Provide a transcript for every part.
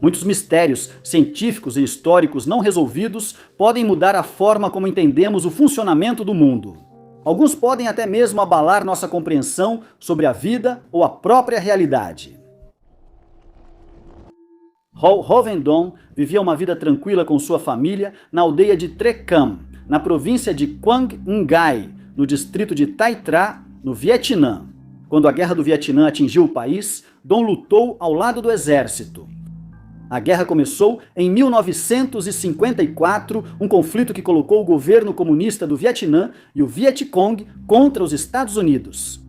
Muitos mistérios científicos e históricos não resolvidos podem mudar a forma como entendemos o funcionamento do mundo. Alguns podem até mesmo abalar nossa compreensão sobre a vida ou a própria realidade. Hovendon vivia uma vida tranquila com sua família na aldeia de Trecam, na província de Quang Ngai, no distrito de Tay Tra, no Vietnã. Quando a Guerra do Vietnã atingiu o país, Dom lutou ao lado do exército. A guerra começou em 1954, um conflito que colocou o governo comunista do Vietnã e o Vietcong contra os Estados Unidos.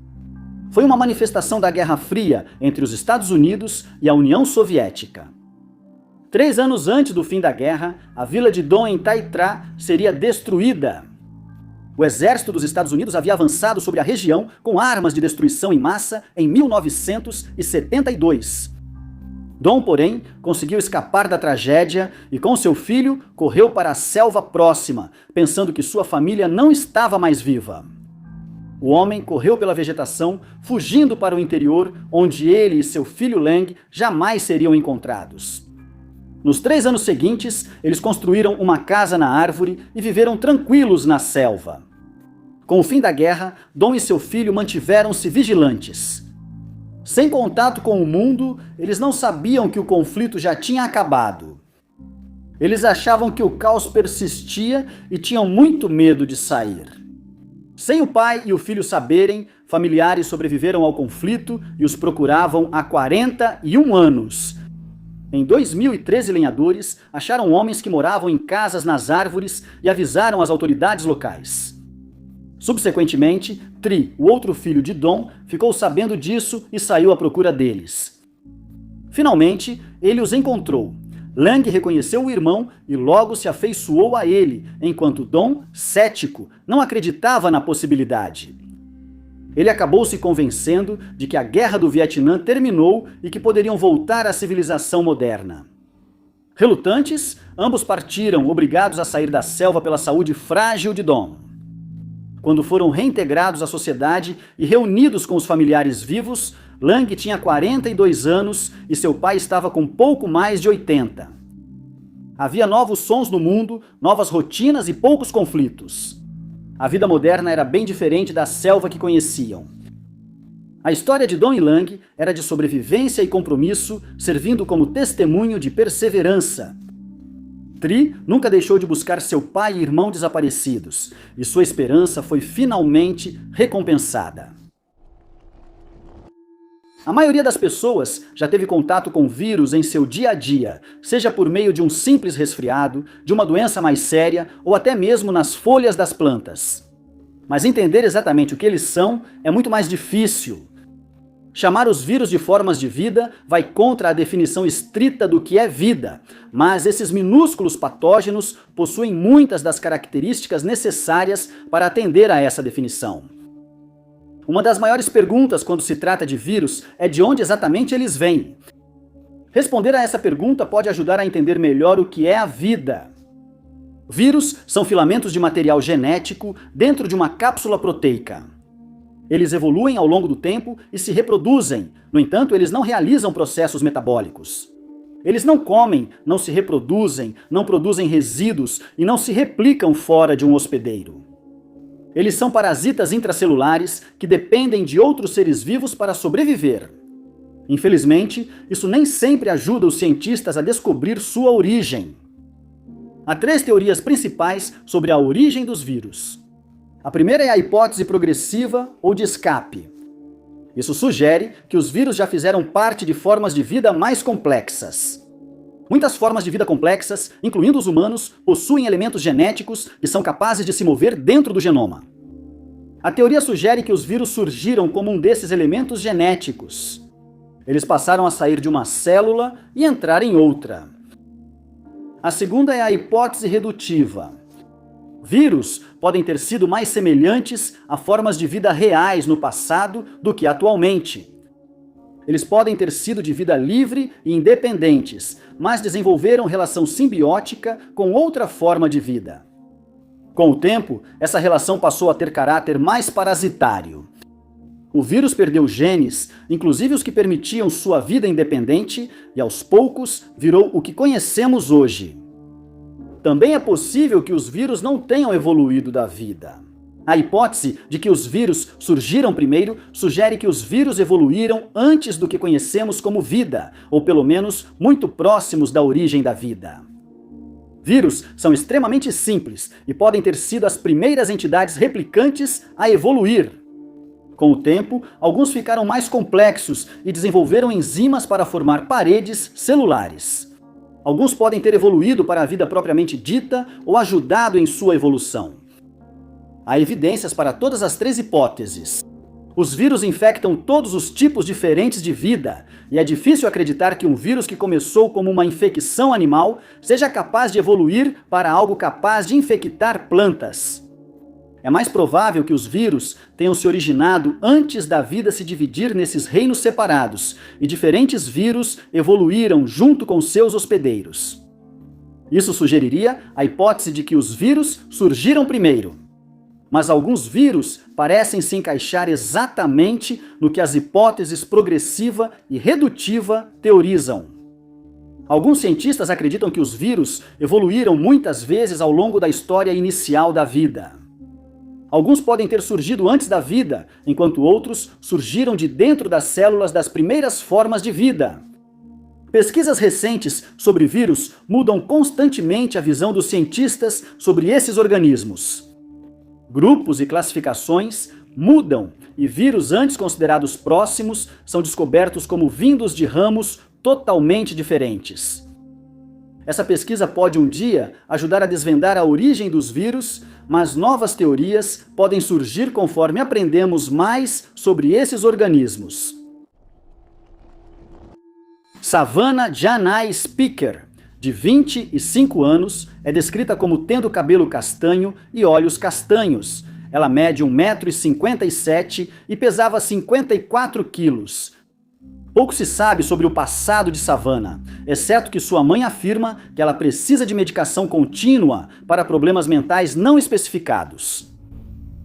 Foi uma manifestação da Guerra Fria entre os Estados Unidos e a União Soviética. 3 anos antes do fim da guerra, a vila de Dom em Tay Tra seria destruída. O exército dos Estados Unidos havia avançado sobre a região com armas de destruição em massa em 1972. Dom, porém, conseguiu escapar da tragédia e com seu filho correu para a selva próxima, pensando que sua família não estava mais viva. O homem correu pela vegetação, fugindo para o interior, onde ele e seu filho Lang jamais seriam encontrados. Nos 3 anos seguintes, eles construíram uma casa na árvore e viveram tranquilos na selva. Com o fim da guerra, Dom e seu filho mantiveram-se vigilantes. Sem contato com o mundo, eles não sabiam que o conflito já tinha acabado. Eles achavam que o caos persistia e tinham muito medo de sair. Sem o pai e o filho saberem, familiares sobreviveram ao conflito e os procuravam há 41 anos. Em 2013, lenhadores acharam homens que moravam em casas nas árvores e avisaram as autoridades locais. Subsequentemente, Tri, o outro filho de Dom, ficou sabendo disso e saiu à procura deles. Finalmente, ele os encontrou. Lang reconheceu o irmão e logo se afeiçoou a ele, enquanto Dom, cético, não acreditava na possibilidade. Ele acabou se convencendo de que a Guerra do Vietnã terminou e que poderiam voltar à civilização moderna. Relutantes, ambos partiram, obrigados a sair da selva pela saúde frágil de Dom. Quando foram reintegrados à sociedade e reunidos com os familiares vivos, Lang tinha 42 anos e seu pai estava com pouco mais de 80. Havia novos sons no mundo, novas rotinas e poucos conflitos. A vida moderna era bem diferente da selva que conheciam. A história de Dom e Lang era de sobrevivência e compromisso, servindo como testemunho de perseverança. Tri nunca deixou de buscar seu pai e irmão desaparecidos, e sua esperança foi finalmente recompensada. A maioria das pessoas já teve contato com vírus em seu dia a dia, seja por meio de um simples resfriado, de uma doença mais séria ou até mesmo nas folhas das plantas. Mas entender exatamente o que eles são é muito mais difícil. Chamar os vírus de formas de vida vai contra a definição estrita do que é vida, mas esses minúsculos patógenos possuem muitas das características necessárias para atender a essa definição. Uma das maiores perguntas quando se trata de vírus é de onde exatamente eles vêm. Responder a essa pergunta pode ajudar a entender melhor o que é a vida. Vírus são filamentos de material genético dentro de uma cápsula proteica. Eles evoluem ao longo do tempo e se reproduzem, no entanto, eles não realizam processos metabólicos. Eles não comem, não se reproduzem, não produzem resíduos e não se replicam fora de um hospedeiro. Eles são parasitas intracelulares que dependem de outros seres vivos para sobreviver. Infelizmente, isso nem sempre ajuda os cientistas a descobrir sua origem. Há 3 teorias principais sobre a origem dos vírus. A primeira é a hipótese progressiva ou de escape. Isso sugere que os vírus já fizeram parte de formas de vida mais complexas. Muitas formas de vida complexas, incluindo os humanos, possuem elementos genéticos que são capazes de se mover dentro do genoma. A teoria sugere que os vírus surgiram como um desses elementos genéticos. Eles passaram a sair de uma célula e entrar em outra. A segunda é a hipótese redutiva. Vírus podem ter sido mais semelhantes a formas de vida reais no passado do que atualmente. Eles podem ter sido de vida livre e independentes, mas desenvolveram relação simbiótica com outra forma de vida. Com o tempo, essa relação passou a ter caráter mais parasitário. O vírus perdeu genes, inclusive os que permitiam sua vida independente, e aos poucos virou o que conhecemos hoje. Também é possível que os vírus não tenham evoluído da vida. A hipótese de que os vírus surgiram primeiro sugere que os vírus evoluíram antes do que conhecemos como vida, ou pelo menos muito próximos da origem da vida. Vírus são extremamente simples e podem ter sido as primeiras entidades replicantes a evoluir. Com o tempo, alguns ficaram mais complexos e desenvolveram enzimas para formar paredes celulares. Alguns podem ter evoluído para a vida propriamente dita ou ajudado em sua evolução. Há evidências para todas as três hipóteses. Os vírus infectam todos os tipos diferentes de vida, e é difícil acreditar que um vírus que começou como uma infecção animal seja capaz de evoluir para algo capaz de infectar plantas. É mais provável que os vírus tenham se originado antes da vida se dividir nesses reinos separados, e diferentes vírus evoluíram junto com seus hospedeiros. Isso sugeriria a hipótese de que os vírus surgiram primeiro. Mas alguns vírus parecem se encaixar exatamente no que as hipóteses progressiva e redutiva teorizam. Alguns cientistas acreditam que os vírus evoluíram muitas vezes ao longo da história inicial da vida. Alguns podem ter surgido antes da vida, enquanto outros surgiram de dentro das células das primeiras formas de vida. Pesquisas recentes sobre vírus mudam constantemente a visão dos cientistas sobre esses organismos. Grupos e classificações mudam e vírus antes considerados próximos são descobertos como vindos de ramos totalmente diferentes. Essa pesquisa pode um dia ajudar a desvendar a origem dos vírus, mas novas teorias podem surgir conforme aprendemos mais sobre esses organismos. Savannah Janai Speaker, de 25 anos, é descrita como tendo cabelo castanho e olhos castanhos. Ela mede 1,57 m e pesava 54 quilos. Pouco se sabe sobre o passado de Savannah, exceto que sua mãe afirma que ela precisa de medicação contínua para problemas mentais não especificados.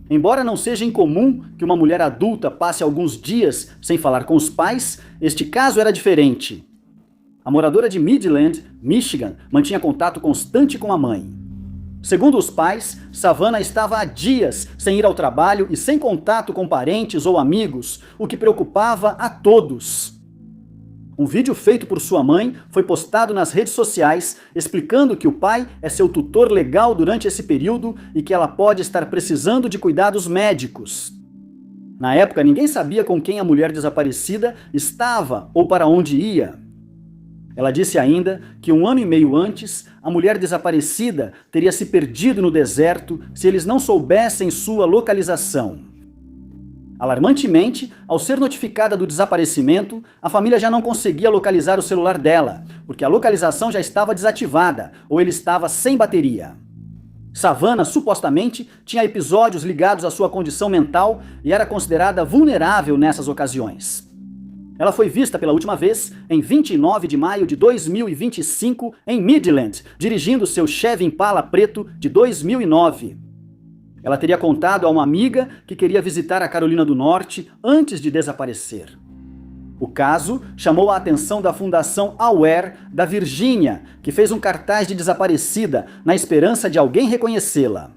Embora não seja incomum que uma mulher adulta passe alguns dias sem falar com os pais, este caso era diferente. A moradora de Midland, Michigan, mantinha contato constante com a mãe. Segundo os pais, Savannah estava há dias sem ir ao trabalho e sem contato com parentes ou amigos, o que preocupava a todos. Um vídeo feito por sua mãe foi postado nas redes sociais explicando que o pai é seu tutor legal durante esse período e que ela pode estar precisando de cuidados médicos. Na época, ninguém sabia com quem a mulher desaparecida estava ou para onde ia. Ela disse ainda que 1 ano e meio antes, a mulher desaparecida teria se perdido no deserto se eles não soubessem sua localização. Alarmantemente, ao ser notificada do desaparecimento, a família já não conseguia localizar o celular dela, porque a localização já estava desativada ou ele estava sem bateria. Savannah, supostamente, tinha episódios ligados à sua condição mental e era considerada vulnerável nessas ocasiões. Ela foi vista pela última vez em 29 de maio de 2025 em Midland, dirigindo seu Chevy Impala preto de 2009. Ela teria contado a uma amiga que queria visitar a Carolina do Norte antes de desaparecer. O caso chamou a atenção da Fundação Aware da Virgínia, que fez um cartaz de desaparecida na esperança de alguém reconhecê-la.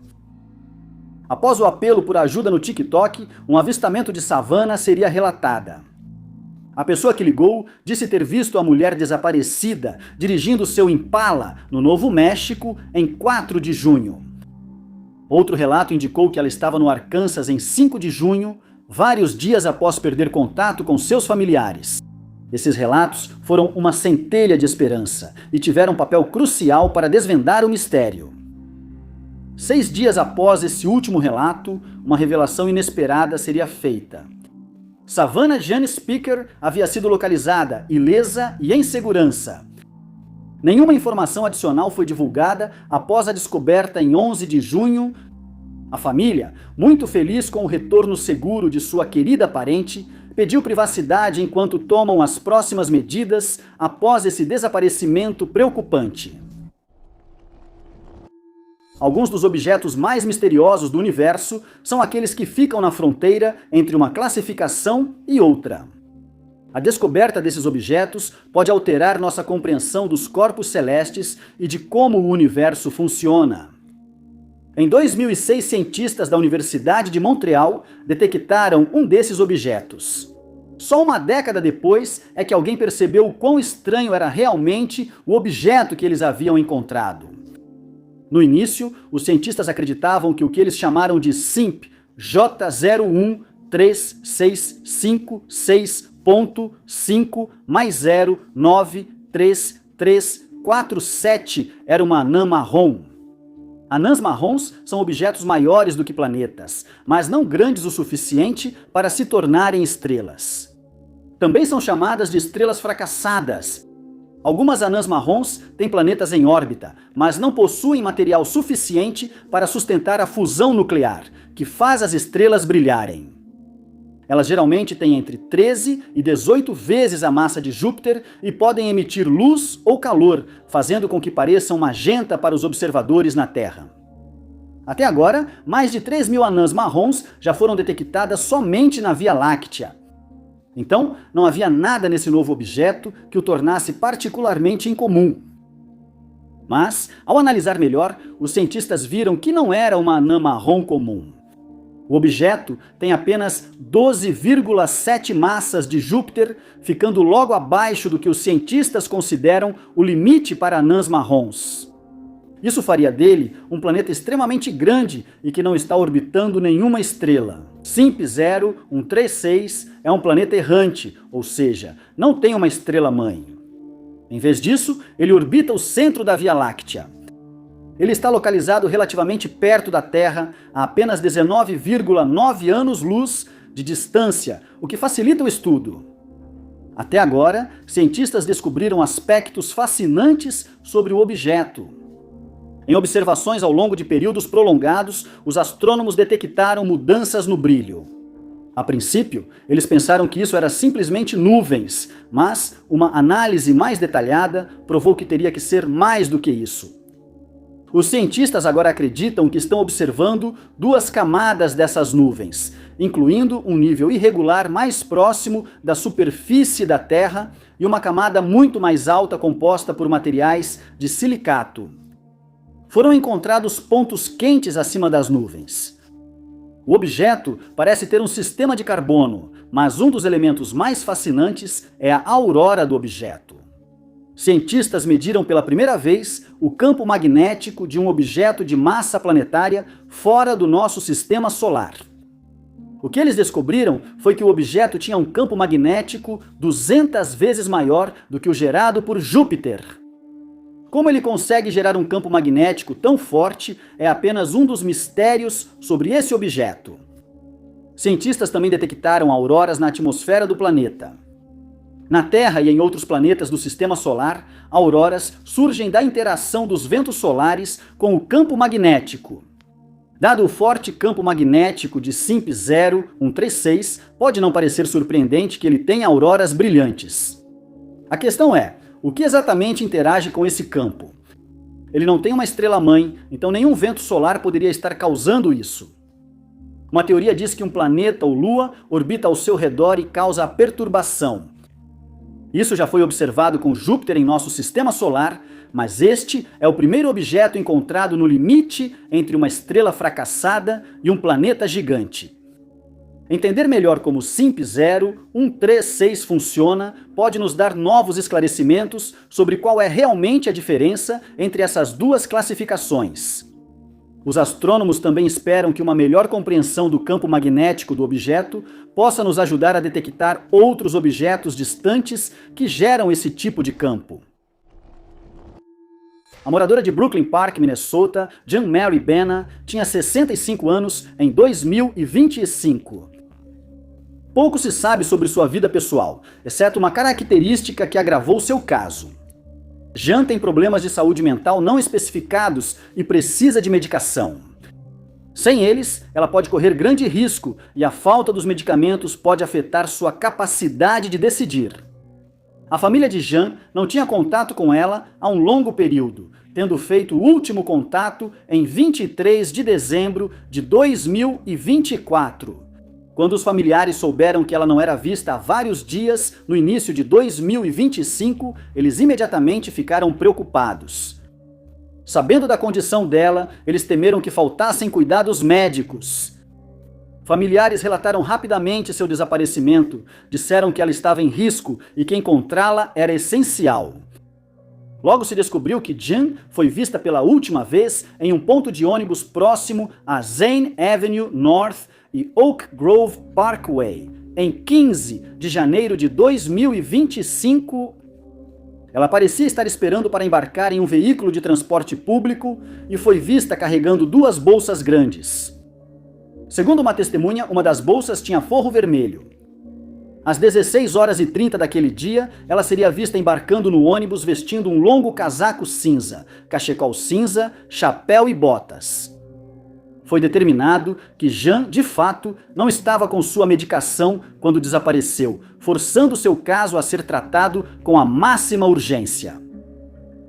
Após o apelo por ajuda no TikTok, um avistamento de Savannah seria relatada. A pessoa que ligou disse ter visto a mulher desaparecida dirigindo seu Impala no Novo México em 4 de junho. Outro relato indicou que ela estava no Arkansas em 5 de junho, vários dias após perder contato com seus familiares. Esses relatos foram uma centelha de esperança e tiveram um papel crucial para desvendar o mistério. 6 dias após esse último relato, uma revelação inesperada seria feita. Savannah Janai Speaker havia sido localizada, ilesa e em segurança. Nenhuma informação adicional foi divulgada após a descoberta em 11 de junho. A família, muito feliz com o retorno seguro de sua querida parente, pediu privacidade enquanto tomam as próximas medidas após esse desaparecimento preocupante. alguns dos objetos mais misteriosos do universo são aqueles que ficam na fronteira entre uma classificação e outra. A descoberta desses objetos pode alterar nossa compreensão dos corpos celestes e de como o universo funciona. Em 2006, cientistas da Universidade de Montreal detectaram um desses objetos. Só uma década depois é que alguém percebeu o quão estranho era realmente o objeto que eles haviam encontrado. No início, os cientistas acreditavam que o que eles chamaram de SIMP, J01365.6.5+0933347 era uma anã marrom. Anãs marrons são objetos maiores do que planetas, mas não grandes o suficiente para se tornarem estrelas. Também são chamadas de estrelas fracassadas. Algumas anãs marrons têm planetas em órbita, mas não possuem material suficiente para sustentar a fusão nuclear, que faz as estrelas brilharem. Elas geralmente têm entre 13 e 18 vezes a massa de Júpiter e podem emitir luz ou calor, fazendo com que pareçam magenta para os observadores na Terra. Até agora, mais de 3.000 anãs marrons já foram detectadas somente na Via Láctea. Então, não havia nada nesse novo objeto que o tornasse particularmente incomum. Mas, ao analisar melhor, os cientistas viram que não era uma anã marrom comum. O objeto tem apenas 12,7 massas de Júpiter, ficando logo abaixo do que os cientistas consideram o limite para anãs marrons. Isso faria dele um planeta extremamente grande e que não está orbitando nenhuma estrela. SIMP 0136 é um planeta errante, ou seja, não tem uma estrela-mãe. Em vez disso, ele orbita o centro da Via Láctea. Ele está localizado relativamente perto da Terra, a apenas 19,9 anos-luz de distância, o que facilita o estudo. Até agora, cientistas descobriram aspectos fascinantes sobre o objeto. Em observações ao longo de períodos prolongados, os astrônomos detectaram mudanças no brilho. A princípio, eles pensaram que isso era simplesmente nuvens, mas uma análise mais detalhada provou que teria que ser mais do que isso. Os cientistas agora acreditam que estão observando duas camadas dessas nuvens, incluindo um nível irregular mais próximo da superfície da Terra e uma camada muito mais alta composta por materiais de silicato. Foram encontrados pontos quentes acima das nuvens. O objeto parece ter um sistema de carbono, mas um dos elementos mais fascinantes é a aurora do objeto. Cientistas mediram pela primeira vez o campo magnético de um objeto de massa planetária fora do nosso sistema solar. O que eles descobriram foi que o objeto tinha um campo magnético 200 vezes maior do que o gerado por Júpiter. Como ele consegue gerar um campo magnético tão forte é apenas um dos mistérios sobre esse objeto. Cientistas também detectaram auroras na atmosfera do planeta. Na Terra e em outros planetas do Sistema Solar, auroras surgem da interação dos ventos solares com o campo magnético. Dado o forte campo magnético de SIMP 0136, pode não parecer surpreendente que ele tenha auroras brilhantes. A questão é, o que exatamente interage com esse campo? Ele não tem uma estrela-mãe, então nenhum vento solar poderia estar causando isso. Uma teoria diz que um planeta ou lua orbita ao seu redor e causa a perturbação. Isso já foi observado com Júpiter em nosso sistema solar, mas este é o primeiro objeto encontrado no limite entre uma estrela fracassada e um planeta gigante. Entender melhor como SIMP 0136 funciona pode nos dar novos esclarecimentos sobre qual é realmente a diferença entre essas duas classificações. Os astrônomos também esperam que uma melhor compreensão do campo magnético do objeto possa nos ajudar a detectar outros objetos distantes que geram esse tipo de campo. A moradora de Brooklyn Park, Minnesota, Jean Mary Benna, tinha 65 anos em 2025. Pouco se sabe sobre sua vida pessoal, exceto uma característica que agravou seu caso. Jean tem problemas de saúde mental não especificados e precisa de medicação. Sem eles, ela pode correr grande risco e a falta dos medicamentos pode afetar sua capacidade de decidir. A família de Jean não tinha contato com ela há um longo período, tendo feito o último contato em 23 de dezembro de 2024. Quando os familiares souberam que ela não era vista há vários dias, no início de 2025, eles imediatamente ficaram preocupados. Sabendo da condição dela, eles temeram que faltassem cuidados médicos. Familiares relataram rapidamente seu desaparecimento, disseram que ela estava em risco e que encontrá-la era essencial. Logo se descobriu que Jean foi vista pela última vez em um ponto de ônibus próximo a Zane Avenue North e Oak Grove Parkway, em 15 de janeiro de 2025. Ela parecia estar esperando para embarcar em um veículo de transporte público e foi vista carregando 2 bolsas grandes. Segundo uma testemunha, uma das bolsas tinha forro vermelho. Às 16h30 daquele dia, ela seria vista embarcando no ônibus vestindo um longo casaco cinza, cachecol cinza, chapéu e botas. Foi determinado que Jean, de fato, não estava com sua medicação quando desapareceu, forçando seu caso a ser tratado com a máxima urgência.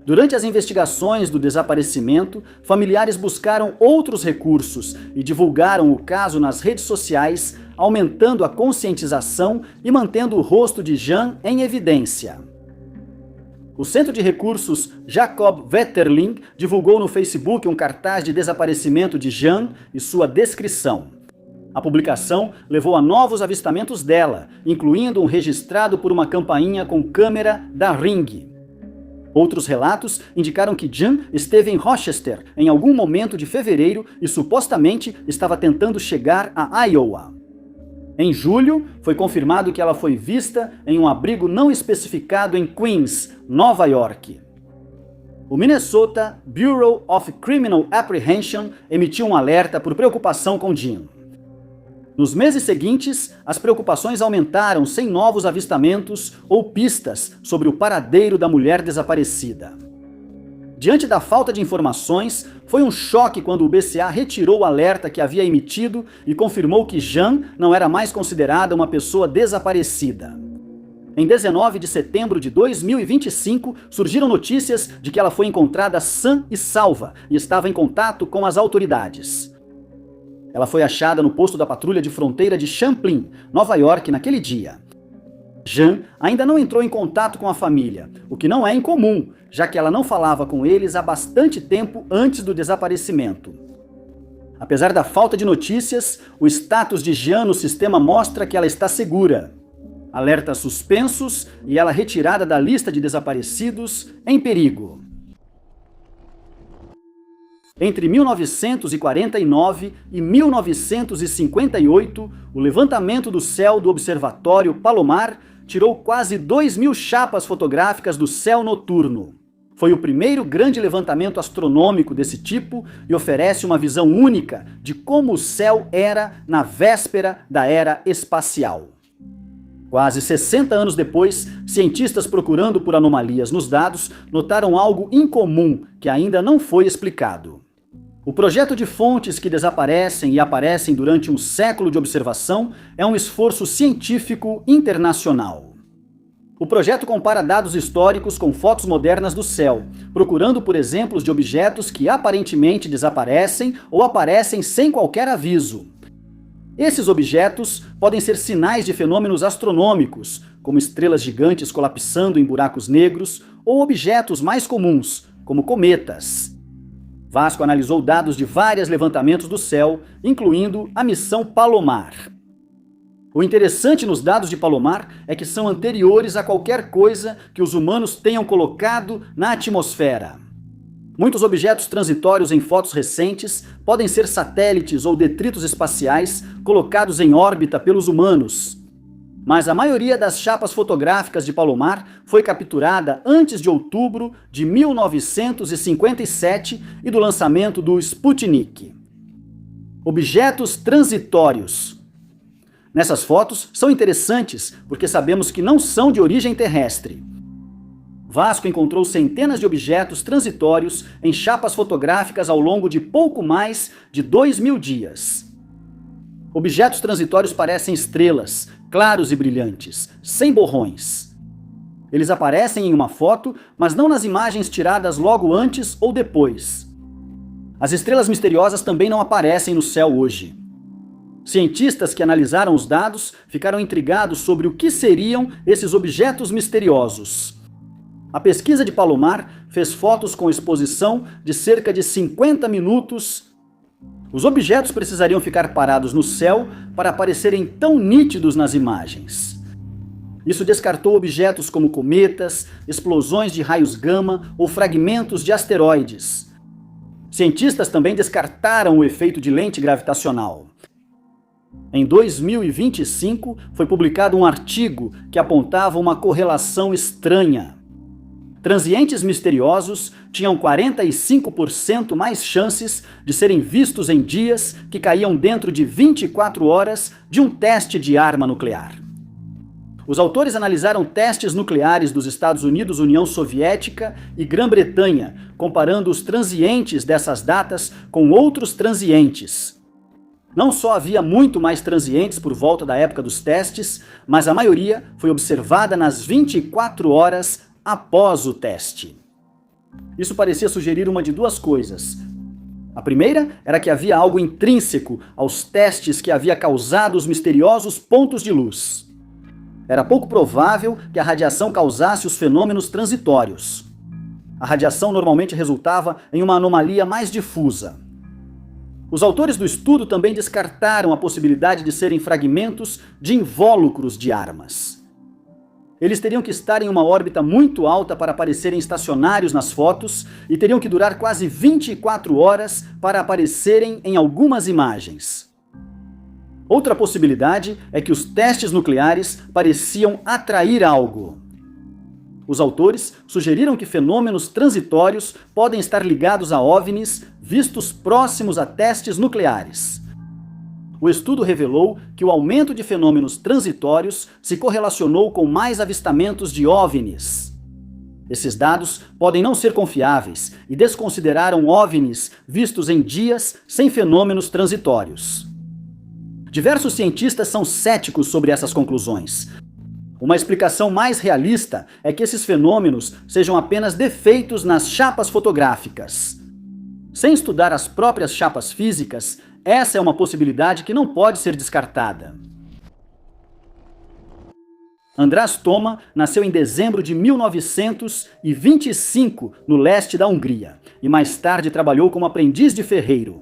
Durante as investigações do desaparecimento, familiares buscaram outros recursos e divulgaram o caso nas redes sociais, aumentando a conscientização e mantendo o rosto de Jean em evidência. O Centro de Recursos Jacob Wetterling divulgou no Facebook um cartaz de desaparecimento de Jean e sua descrição. A publicação levou a novos avistamentos dela, incluindo um registrado por uma campainha com câmera da Ring. Outros relatos indicaram que Jean esteve em Rochester em algum momento de fevereiro e supostamente estava tentando chegar a Iowa. Em julho, foi confirmado que ela foi vista em um abrigo não especificado em Queens, Nova York. O Minnesota Bureau of Criminal Apprehension emitiu um alerta por preocupação com Jean. Nos meses seguintes, as preocupações aumentaram sem novos avistamentos ou pistas sobre o paradeiro da mulher desaparecida. Diante da falta de informações, foi um choque quando o BCA retirou o alerta que havia emitido e confirmou que Jean não era mais considerada uma pessoa desaparecida. Em 19 de setembro de 2025, surgiram notícias de que ela foi encontrada sã e salva e estava em contato com as autoridades. Ela foi achada no posto da patrulha de fronteira de Champlain, Nova York, naquele dia. Jean ainda não entrou em contato com a família, o que não é incomum, já que ela não falava com eles há bastante tempo antes do desaparecimento. Apesar da falta de notícias, o status de Jean no sistema mostra que ela está segura. Alertas suspensos e ela retirada da lista de desaparecidos em perigo. Entre 1949 e 1958, o levantamento do céu do Observatório Palomar tirou quase 2.000 chapas fotográficas do céu noturno. Foi o primeiro grande levantamento astronômico desse tipo e oferece uma visão única de como o céu era na véspera da era espacial. Quase 60 anos depois, cientistas procurando por anomalias nos dados notaram algo incomum que ainda não foi explicado. O projeto de fontes que desaparecem e aparecem durante um século de observação é um esforço científico internacional. O projeto compara dados históricos com fotos modernas do céu, procurando por exemplos de objetos que aparentemente desaparecem ou aparecem sem qualquer aviso. Esses objetos podem ser sinais de fenômenos astronômicos, como estrelas gigantes colapsando em buracos negros, ou objetos mais comuns, como cometas. Vasco analisou dados de vários levantamentos do céu, incluindo a missão Palomar. O interessante nos dados de Palomar é que são anteriores a qualquer coisa que os humanos tenham colocado na atmosfera. Muitos objetos transitórios em fotos recentes podem ser satélites ou detritos espaciais colocados em órbita pelos humanos. Mas a maioria das chapas fotográficas de Palomar foi capturada antes de outubro de 1957 e do lançamento do Sputnik. Objetos transitórios. Nessas fotos são interessantes porque sabemos que não são de origem terrestre. Vasco encontrou centenas de objetos transitórios em chapas fotográficas ao longo de pouco mais de 2.000 dias. Objetos transitórios parecem estrelas, claros e brilhantes, sem borrões. Eles aparecem em uma foto, mas não nas imagens tiradas logo antes ou depois. As estrelas misteriosas também não aparecem no céu hoje. Cientistas que analisaram os dados ficaram intrigados sobre o que seriam esses objetos misteriosos. A pesquisa de Palomar fez fotos com exposição de cerca de 50 minutos. Os objetos precisariam ficar parados no céu para aparecerem tão nítidos nas imagens. Isso descartou objetos como cometas, explosões de raios gama ou fragmentos de asteroides. Cientistas também descartaram o efeito de lente gravitacional. Em 2025, foi publicado um artigo que apontava uma correlação estranha. Transientes misteriosos tinham 45% mais chances de serem vistos em dias que caíam dentro de 24 horas de um teste de arma nuclear. Os autores analisaram testes nucleares dos Estados Unidos, União Soviética e Grã-Bretanha, comparando os transientes dessas datas com outros transientes. Não só havia muito mais transientes por volta da época dos testes, mas a maioria foi observada nas 24 horas após o teste. Isso parecia sugerir uma de duas coisas. A primeira era que havia algo intrínseco aos testes que havia causado os misteriosos pontos de luz. Era pouco provável que a radiação causasse os fenômenos transitórios. A radiação normalmente resultava em uma anomalia mais difusa. Os autores do estudo também descartaram a possibilidade de serem fragmentos de invólucros de armas. Eles teriam que estar em uma órbita muito alta para aparecerem estacionários nas fotos e teriam que durar quase 24 horas para aparecerem em algumas imagens. Outra possibilidade é que os testes nucleares pareciam atrair algo. Os autores sugeriram que fenômenos transitórios podem estar ligados a OVNIs vistos próximos a testes nucleares. O estudo revelou que o aumento de fenômenos transitórios se correlacionou com mais avistamentos de OVNIs. Esses dados podem não ser confiáveis e desconsideraram OVNIs vistos em dias sem fenômenos transitórios. Diversos cientistas são céticos sobre essas conclusões. Uma explicação mais realista é que esses fenômenos sejam apenas defeitos nas chapas fotográficas. Sem estudar as próprias chapas físicas, essa é uma possibilidade que não pode ser descartada. András Toma nasceu em dezembro de 1925 no leste da Hungria e mais tarde trabalhou como aprendiz de ferreiro.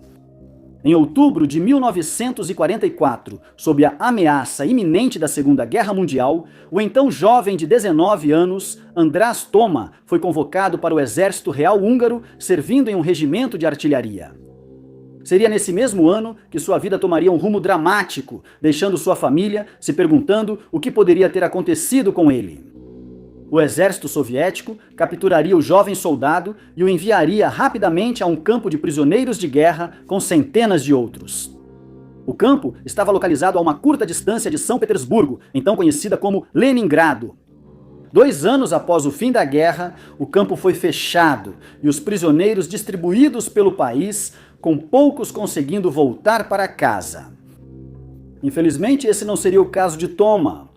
Em outubro de 1944, sob a ameaça iminente da Segunda Guerra Mundial, o então jovem de 19 anos, András Toma, foi convocado para o Exército Real Húngaro, servindo em um regimento de artilharia. Seria nesse mesmo ano que sua vida tomaria um rumo dramático, deixando sua família se perguntando o que poderia ter acontecido com ele. O exército soviético capturaria o jovem soldado e o enviaria rapidamente a um campo de prisioneiros de guerra com centenas de outros. O campo estava localizado a uma curta distância de São Petersburgo, então conhecida como Leningrado. 2 anos após o fim da guerra, o campo foi fechado e os prisioneiros distribuídos pelo país, com poucos conseguindo voltar para casa. Infelizmente, esse não seria o caso de Toma.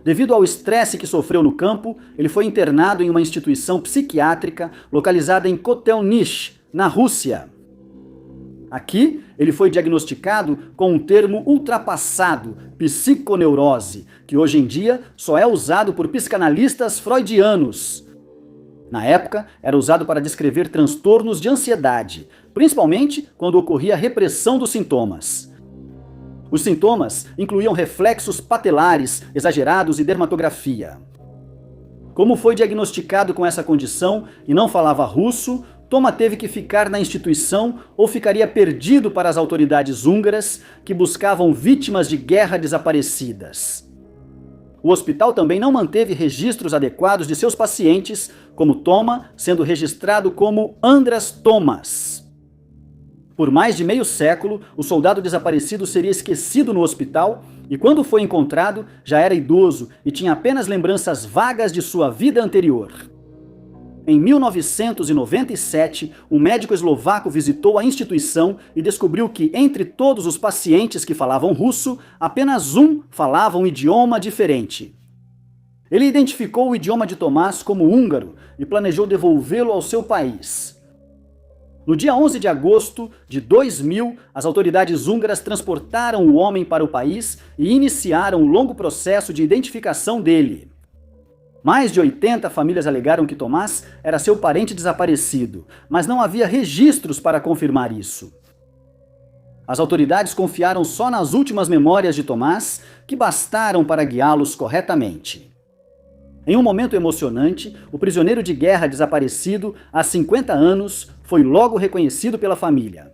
Devido ao estresse que sofreu no campo, ele foi internado em uma instituição psiquiátrica localizada em Kotelnitch, na Rússia. Aqui, ele foi diagnosticado com um termo ultrapassado, psiconeurose, que hoje em dia só é usado por psicanalistas freudianos. Na época, era usado para descrever transtornos de ansiedade, principalmente quando ocorria repressão dos sintomas. Os sintomas incluíam reflexos patelares exagerados e dermatografia. Como foi diagnosticado com essa condição e não falava russo, Toma teve que ficar na instituição ou ficaria perdido para as autoridades húngaras que buscavam vítimas de guerra desaparecidas. O hospital também não manteve registros adequados de seus pacientes, como Toma sendo registrado como András Tomas. Por mais de meio século, o soldado desaparecido seria esquecido no hospital e, quando foi encontrado, já era idoso e tinha apenas lembranças vagas de sua vida anterior. Em 1997, um médico eslovaco visitou a instituição e descobriu que, entre todos os pacientes que falavam russo, apenas um falava um idioma diferente. Ele identificou o idioma de Tomás como húngaro e planejou devolvê-lo ao seu país. No dia 11 de agosto de 2000, as autoridades húngaras transportaram o homem para o país e iniciaram um longo processo de identificação dele. Mais de 80 famílias alegaram que Tomás era seu parente desaparecido, mas não havia registros para confirmar isso. As autoridades confiaram só nas últimas memórias de Tomás, que bastaram para guiá-los corretamente. Em um momento emocionante, o prisioneiro de guerra desaparecido há 50 anos foi logo reconhecido pela família.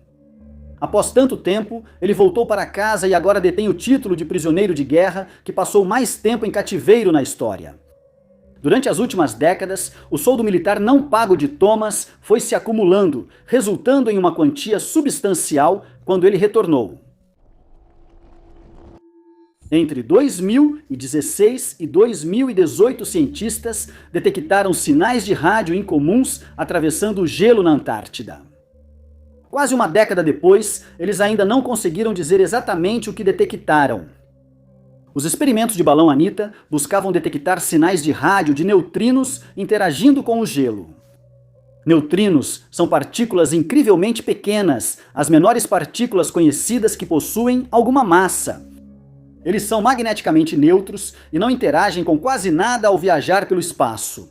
Após tanto tempo, ele voltou para casa e agora detém o título de prisioneiro de guerra que passou mais tempo em cativeiro na história. Durante as últimas décadas, o soldo militar não pago de Thomas foi se acumulando, resultando em uma quantia substancial quando ele retornou. Entre 2016 e 2018, cientistas detectaram sinais de rádio incomuns atravessando o gelo na Antártida. Quase uma década depois, eles ainda não conseguiram dizer exatamente o que detectaram. Os experimentos de balão Anita buscavam detectar sinais de rádio de neutrinos interagindo com o gelo. Neutrinos são partículas incrivelmente pequenas, as menores partículas conhecidas que possuem alguma massa. Eles são magneticamente neutros e não interagem com quase nada ao viajar pelo espaço.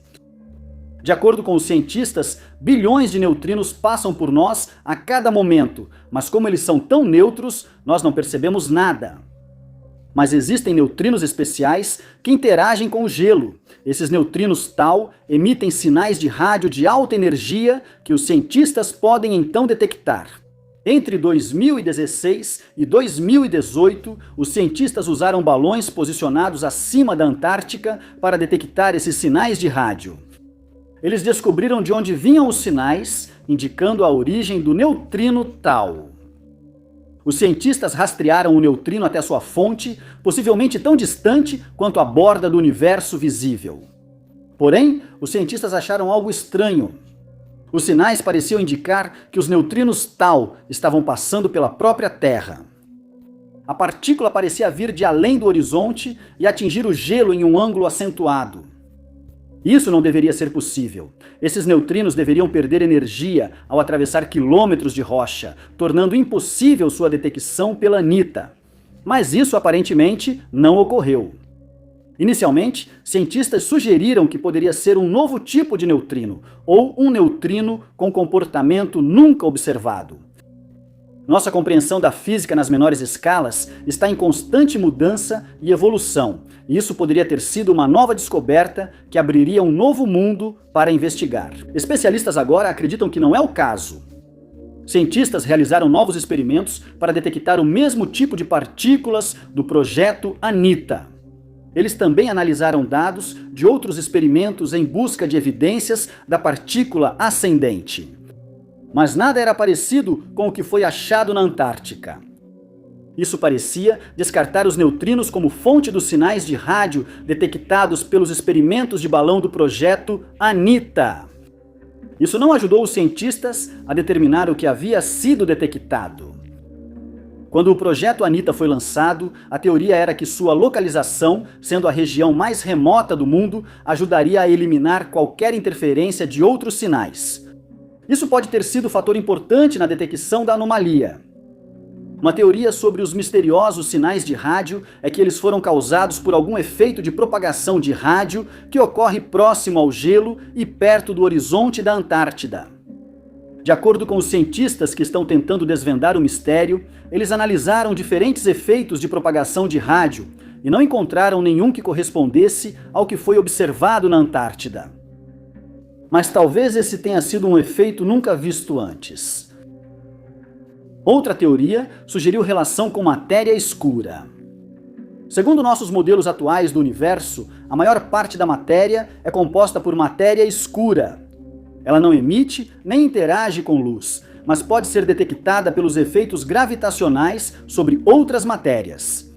De acordo com os cientistas, bilhões de neutrinos passam por nós a cada momento, mas como eles são tão neutros, nós não percebemos nada. Mas existem neutrinos especiais que interagem com o gelo. Esses neutrinos tau emitem sinais de rádio de alta energia que os cientistas podem então detectar. Entre 2016 e 2018, os cientistas usaram balões posicionados acima da Antártica para detectar esses sinais de rádio. Eles descobriram de onde vinham os sinais, indicando a origem do neutrino tau. Os cientistas rastrearam o neutrino até sua fonte, possivelmente tão distante quanto a borda do universo visível. Porém, os cientistas acharam algo estranho. Os sinais pareciam indicar que os neutrinos tau estavam passando pela própria Terra. A partícula parecia vir de além do horizonte e atingir o gelo em um ângulo acentuado. Isso não deveria ser possível. Esses neutrinos deveriam perder energia ao atravessar quilômetros de rocha, tornando impossível sua detecção pela Anita. Mas isso aparentemente não ocorreu. Inicialmente, cientistas sugeriram que poderia ser um novo tipo de neutrino, ou um neutrino com comportamento nunca observado. Nossa compreensão da física nas menores escalas está em constante mudança e evolução, e isso poderia ter sido uma nova descoberta que abriria um novo mundo para investigar. Especialistas agora acreditam que não é o caso. Cientistas realizaram novos experimentos para detectar o mesmo tipo de partículas do projeto Anita. Eles também analisaram dados de outros experimentos em busca de evidências da partícula ascendente. Mas nada era parecido com o que foi achado na Antártica. Isso parecia descartar os neutrinos como fonte dos sinais de rádio detectados pelos experimentos de balão do projeto Anita. Isso não ajudou os cientistas a determinar o que havia sido detectado. Quando o projeto Anita foi lançado, a teoria era que sua localização, sendo a região mais remota do mundo, ajudaria a eliminar qualquer interferência de outros sinais. Isso pode ter sido fator importante na detecção da anomalia. Uma teoria sobre os misteriosos sinais de rádio é que eles foram causados por algum efeito de propagação de rádio que ocorre próximo ao gelo e perto do horizonte da Antártida. De acordo com os cientistas que estão tentando desvendar o mistério, eles analisaram diferentes efeitos de propagação de rádio e não encontraram nenhum que correspondesse ao que foi observado na Antártida. Mas talvez esse tenha sido um efeito nunca visto antes. Outra teoria sugeriu relação com matéria escura. Segundo nossos modelos atuais do universo, a maior parte da matéria é composta por matéria escura. Ela não emite nem interage com luz, mas pode ser detectada pelos efeitos gravitacionais sobre outras matérias.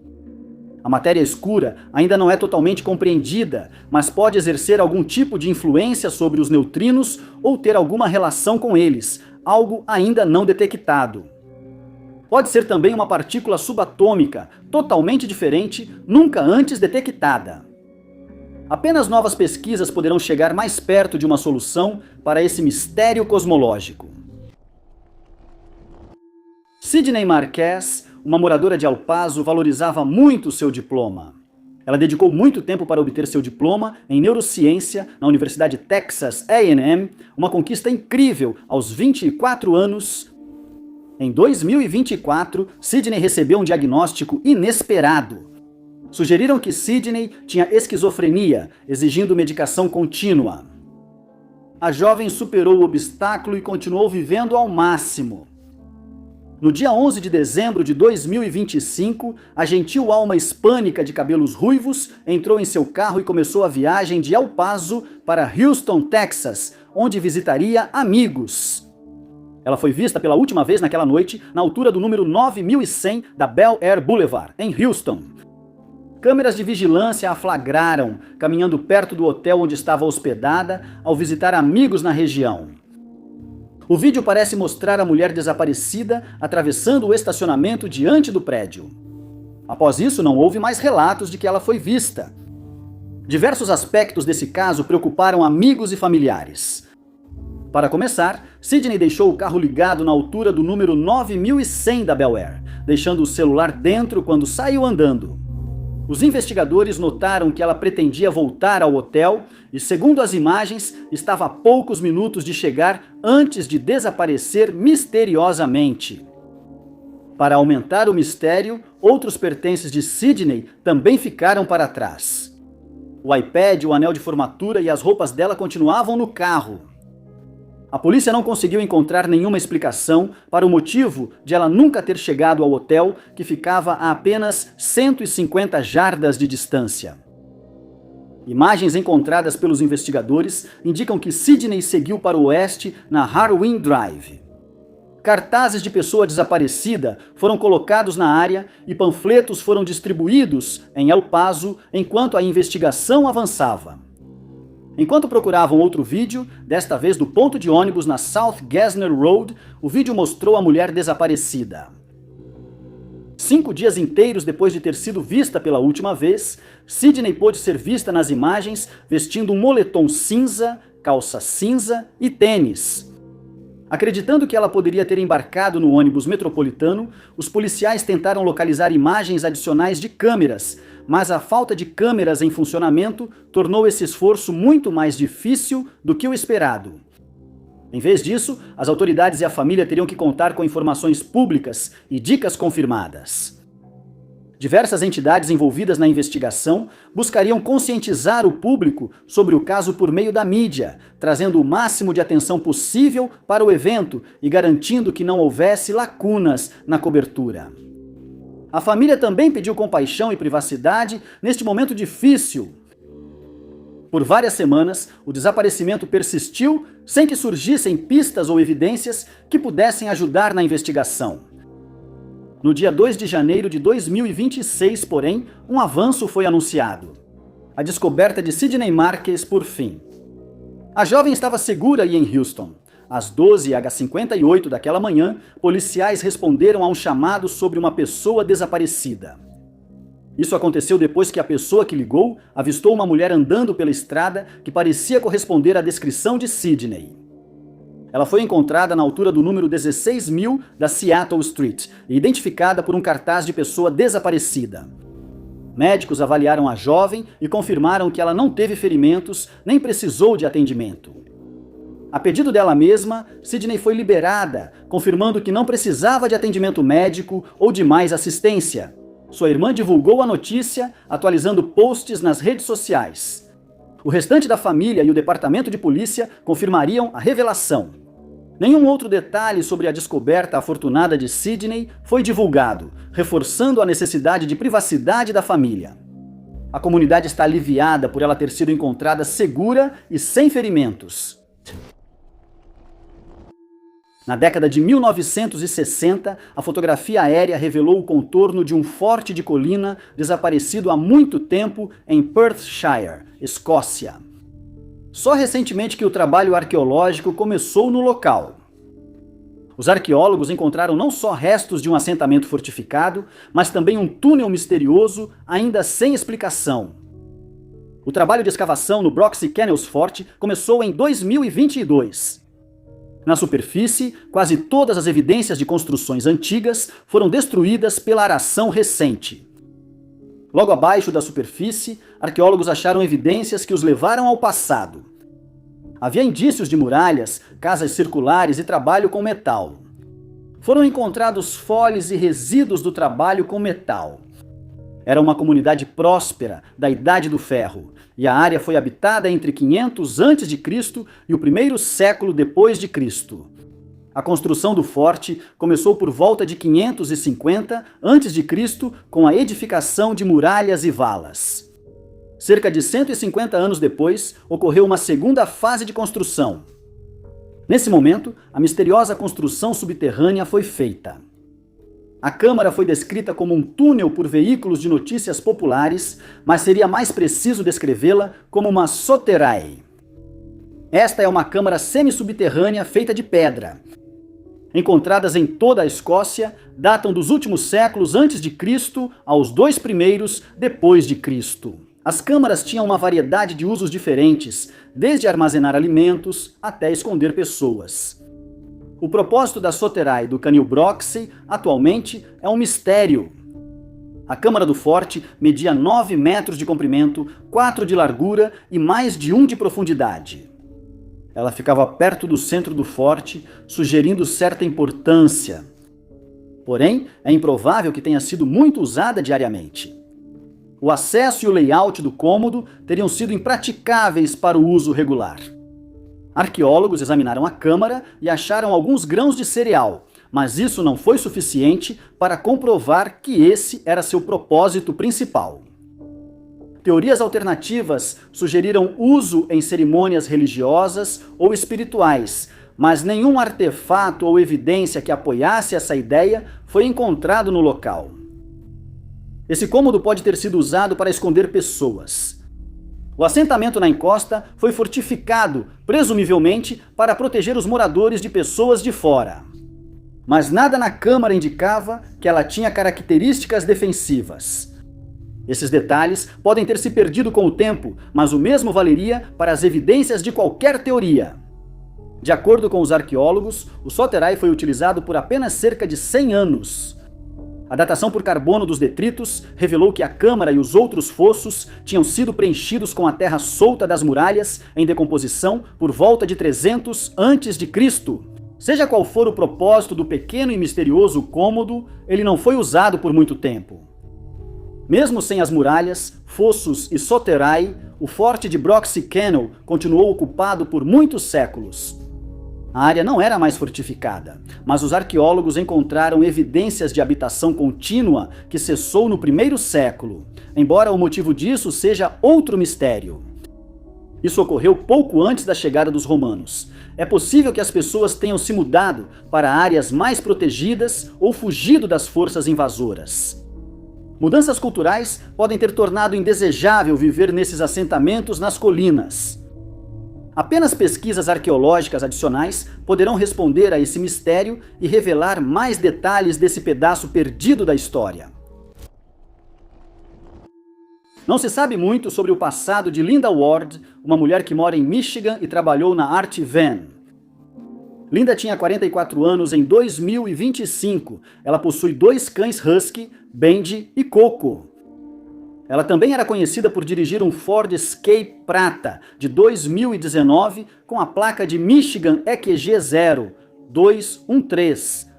A matéria escura ainda não é totalmente compreendida, mas pode exercer algum tipo de influência sobre os neutrinos ou ter alguma relação com eles, algo ainda não detectado. Pode ser também uma partícula subatômica, totalmente diferente, nunca antes detectada. Apenas novas pesquisas poderão chegar mais perto de uma solução para esse mistério cosmológico. Sidney Marquez, uma moradora de El Paso, valorizava muito seu diploma. Ela dedicou muito tempo para obter seu diploma em neurociência na Universidade Texas A&M, uma conquista incrível aos 24 anos. Em 2024, Sidney recebeu um diagnóstico inesperado. Sugeriram que Sidney tinha esquizofrenia, exigindo medicação contínua. A jovem superou o obstáculo e continuou vivendo ao máximo. No dia 11 de dezembro de 2025, a gentil alma hispânica de cabelos ruivos entrou em seu carro e começou a viagem de El Paso para Houston, Texas, onde visitaria amigos. Ela foi vista pela última vez naquela noite na altura do número 9100 da Bel Air Boulevard, em Houston. Câmeras de vigilância a flagraram, caminhando perto do hotel onde estava hospedada, ao visitar amigos na região. O vídeo parece mostrar a mulher desaparecida atravessando o estacionamento diante do prédio. Após isso, não houve mais relatos de que ela foi vista. Diversos aspectos desse caso preocuparam amigos e familiares. Para começar, Sidney deixou o carro ligado na altura do número 9100 da Bel Air, deixando o celular dentro quando saiu andando. Os investigadores notaram que ela pretendia voltar ao hotel e, segundo as imagens, estava a poucos minutos de chegar antes de desaparecer misteriosamente. Para aumentar o mistério, outros pertences de Sidney também ficaram para trás. O iPad, o anel de formatura e as roupas dela continuavam no carro. A polícia não conseguiu encontrar nenhuma explicação para o motivo de ela nunca ter chegado ao hotel, que ficava a apenas 150 jardas de distância. Imagens encontradas pelos investigadores indicam que Sidney seguiu para o oeste na Harwin Drive. Cartazes de pessoa desaparecida foram colocados na área e panfletos foram distribuídos em El Paso enquanto a investigação avançava. Enquanto procuravam outro vídeo, desta vez do ponto de ônibus na South Gesner Road, o vídeo mostrou a mulher desaparecida. 5 dias inteiros depois de ter sido vista pela última vez, Sidney pôde ser vista nas imagens vestindo um moletom cinza, calça cinza e tênis. Acreditando que ela poderia ter embarcado no ônibus metropolitano, os policiais tentaram localizar imagens adicionais de câmeras, mas a falta de câmeras em funcionamento tornou esse esforço muito mais difícil do que o esperado. Em vez disso, as autoridades e a família teriam que contar com informações públicas e dicas confirmadas. Diversas entidades envolvidas na investigação buscariam conscientizar o público sobre o caso por meio da mídia, trazendo o máximo de atenção possível para o evento e garantindo que não houvesse lacunas na cobertura. A família também pediu compaixão e privacidade neste momento difícil. Por várias semanas, o desaparecimento persistiu sem que surgissem pistas ou evidências que pudessem ajudar na investigação. No dia 2 de janeiro de 2026, porém, um avanço foi anunciado. A descoberta de Sidney Marquez por fim. A jovem estava segura e em Houston. Às 12h58 daquela manhã, policiais responderam a um chamado sobre uma pessoa desaparecida. Isso aconteceu depois que a pessoa que ligou avistou uma mulher andando pela estrada que parecia corresponder à descrição de Sidney. Ela foi encontrada na altura do número 16.000 da Seattle Street e identificada por um cartaz de pessoa desaparecida. Médicos avaliaram a jovem e confirmaram que ela não teve ferimentos nem precisou de atendimento. A pedido dela mesma, Sidney foi liberada, confirmando que não precisava de atendimento médico ou de mais assistência. Sua irmã divulgou a notícia, atualizando posts nas redes sociais. O restante da família e o departamento de polícia confirmariam a revelação. Nenhum outro detalhe sobre a descoberta afortunada de Sidney foi divulgado, reforçando a necessidade de privacidade da família. A comunidade está aliviada por ela ter sido encontrada segura e sem ferimentos. Na década de 1960, a fotografia aérea revelou o contorno de um forte de colina desaparecido há muito tempo em Perthshire, Escócia. Só recentemente que o trabalho arqueológico começou no local. Os arqueólogos encontraram não só restos de um assentamento fortificado, mas também um túnel misterioso ainda sem explicação. O trabalho de escavação no Broxy Kennels Fort começou em 2022. Na superfície, quase todas as evidências de construções antigas foram destruídas pela aração recente. Logo abaixo da superfície, arqueólogos acharam evidências que os levaram ao passado. Havia indícios de muralhas, casas circulares e trabalho com metal. Foram encontrados foles e resíduos do trabalho com metal. Era uma comunidade próspera da Idade do Ferro, e a área foi habitada entre 500 a.C. e o primeiro século depois de Cristo. A construção do forte começou por volta de 550 a.C. com a edificação de muralhas e valas. Cerca de 150 anos depois, ocorreu uma segunda fase de construção. Nesse momento, a misteriosa construção subterrânea foi feita. A câmara foi descrita como um túnel por veículos de notícias populares, mas seria mais preciso descrevê-la como uma soterrae. Esta é uma câmara semi-subterrânea feita de pedra. Encontradas em toda a Escócia, datam dos últimos séculos antes de Cristo aos 2 primeiros depois de Cristo. As câmaras tinham uma variedade de usos diferentes, desde armazenar alimentos até esconder pessoas. O propósito da soterrae do Canil Broxy, atualmente, é um mistério. A câmara do forte media 9 metros de comprimento, 4 de largura e mais de 1 de profundidade. Ela ficava perto do centro do forte, sugerindo certa importância. Porém, é improvável que tenha sido muito usada diariamente. O acesso e o layout do cômodo teriam sido impraticáveis para o uso regular. Arqueólogos examinaram a câmara e acharam alguns grãos de cereal, mas isso não foi suficiente para comprovar que esse era seu propósito principal. Teorias alternativas sugeriram uso em cerimônias religiosas ou espirituais, mas nenhum artefato ou evidência que apoiasse essa ideia foi encontrado no local. Esse cômodo pode ter sido usado para esconder pessoas. O assentamento na encosta foi fortificado, presumivelmente, para proteger os moradores de pessoas de fora. Mas nada na câmara indicava que ela tinha características defensivas. Esses detalhes podem ter se perdido com o tempo, mas o mesmo valeria para as evidências de qualquer teoria. De acordo com os arqueólogos, o soterrae foi utilizado por apenas cerca de 100 anos. A datação por carbono dos detritos revelou que a câmara e os outros fossos tinham sido preenchidos com a terra solta das muralhas em decomposição por volta de 300 a.C. Seja qual for o propósito do pequeno e misterioso cômodo, ele não foi usado por muito tempo. Mesmo sem as muralhas, fossos e soterrae, o forte de Broxy Kennel continuou ocupado por muitos séculos. A área não era mais fortificada, mas os arqueólogos encontraram evidências de habitação contínua que cessou no primeiro século, embora o motivo disso seja outro mistério. Isso ocorreu pouco antes da chegada dos romanos. É possível que as pessoas tenham se mudado para áreas mais protegidas ou fugido das forças invasoras. Mudanças culturais podem ter tornado indesejável viver nesses assentamentos nas colinas. Apenas pesquisas arqueológicas adicionais poderão responder a esse mistério e revelar mais detalhes desse pedaço perdido da história. Não se sabe muito sobre o passado de Linda Ward, uma mulher que mora em Michigan e trabalhou na Art Van. Linda tinha 44 anos em 2025. Ela possui 2 cães husky, Benji e Coco. Ela também era conhecida por dirigir um Ford Escape prata de 2019 com a placa de Michigan EQG 0213.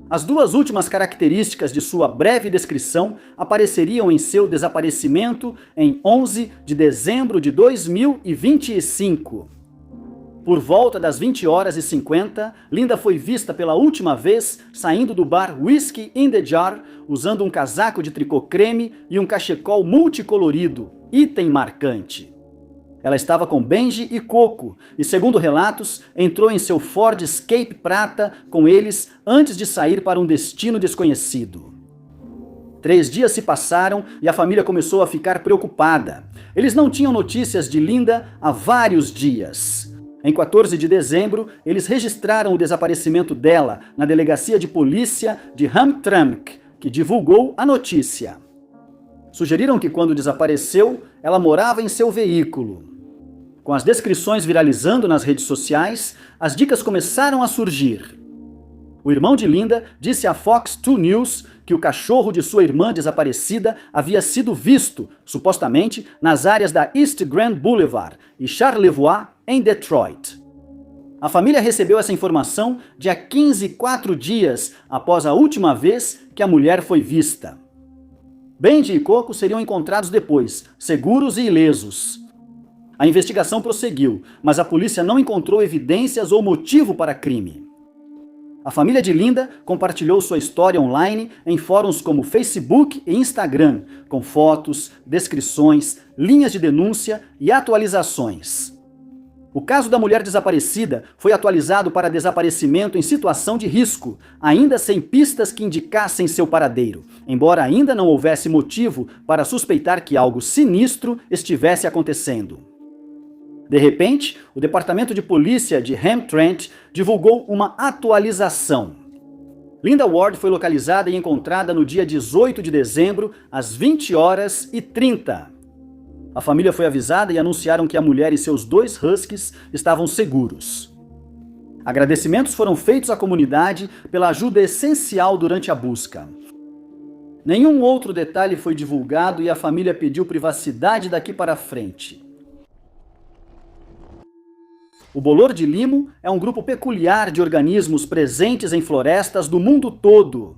As 2 últimas características de sua breve descrição apareceriam em seu desaparecimento em 11 de dezembro de 2025. Por volta das 20h50, Linda foi vista pela última vez saindo do bar Whiskey in the Jar, usando um casaco de tricô creme e um cachecol multicolorido, item marcante. Ela estava com Benji e Coco, e segundo relatos, entrou em seu Ford Escape prata com eles antes de sair para um destino desconhecido. 3 dias se passaram e a família começou a ficar preocupada. Eles não tinham notícias de Linda há vários dias. Em 14 de dezembro, eles registraram o desaparecimento dela na delegacia de polícia de Hamtramck, que divulgou a notícia. Sugeriram que quando desapareceu, ela morava em seu veículo. Com as descrições viralizando nas redes sociais, as dicas começaram a surgir. O irmão de Linda disse à Fox 2 News que o cachorro de sua irmã desaparecida havia sido visto, supostamente, nas áreas da East Grand Boulevard e Charlevoix, em Detroit. A família recebeu essa informação dia 15, 4 dias após a última vez que a mulher foi vista. Benji e Coco seriam encontrados depois, seguros e ilesos. A investigação prosseguiu, mas a polícia não encontrou evidências ou motivo para crime. A família de Linda compartilhou sua história online em fóruns como Facebook e Instagram, com fotos, descrições, linhas de denúncia e atualizações. O caso da mulher desaparecida foi atualizado para desaparecimento em situação de risco, ainda sem pistas que indicassem seu paradeiro, embora ainda não houvesse motivo para suspeitar que algo sinistro estivesse acontecendo. De repente, o Departamento de Polícia de Hamtramck divulgou uma atualização. Linda Ward foi localizada e encontrada no dia 18 de dezembro, às 20h30. A família foi avisada e anunciaram que a mulher e seus 2 huskies estavam seguros. Agradecimentos foram feitos à comunidade pela ajuda essencial durante a busca. Nenhum outro detalhe foi divulgado e a família pediu privacidade daqui para frente. O bolor de limo é um grupo peculiar de organismos presentes em florestas do mundo todo.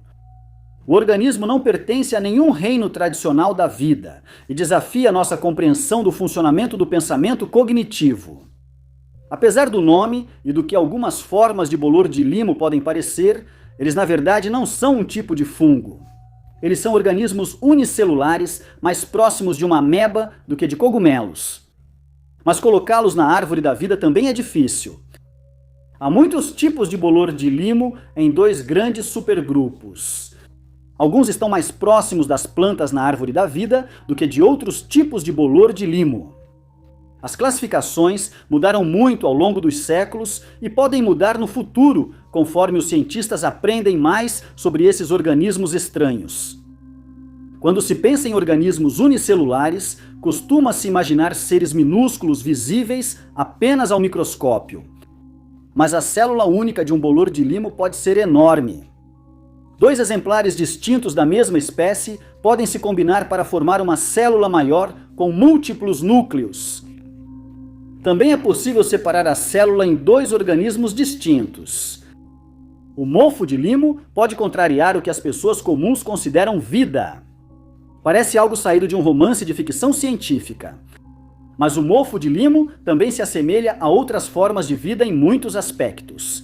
O organismo não pertence a nenhum reino tradicional da vida e desafia nossa compreensão do funcionamento do pensamento cognitivo. Apesar do nome e do que algumas formas de bolor de limo podem parecer, eles na verdade não são um tipo de fungo. Eles são organismos unicelulares, mais próximos de uma ameba do que de cogumelos. Mas colocá-los na árvore da vida também é difícil. Há muitos tipos de bolor de limo em 2 grandes supergrupos. Alguns estão mais próximos das plantas na árvore da vida do que de outros tipos de bolor de limo. As classificações mudaram muito ao longo dos séculos e podem mudar no futuro, conforme os cientistas aprendem mais sobre esses organismos estranhos. Quando se pensa em organismos unicelulares, costuma-se imaginar seres minúsculos visíveis apenas ao microscópio. Mas a célula única de um bolor de limo pode ser enorme. 2 exemplares distintos da mesma espécie podem se combinar para formar uma célula maior com múltiplos núcleos. Também é possível separar a célula em 2 organismos distintos. O mofo de limo pode contrariar o que as pessoas comuns consideram vida. Parece algo saído de um romance de ficção científica. Mas o mofo de limo também se assemelha a outras formas de vida em muitos aspectos.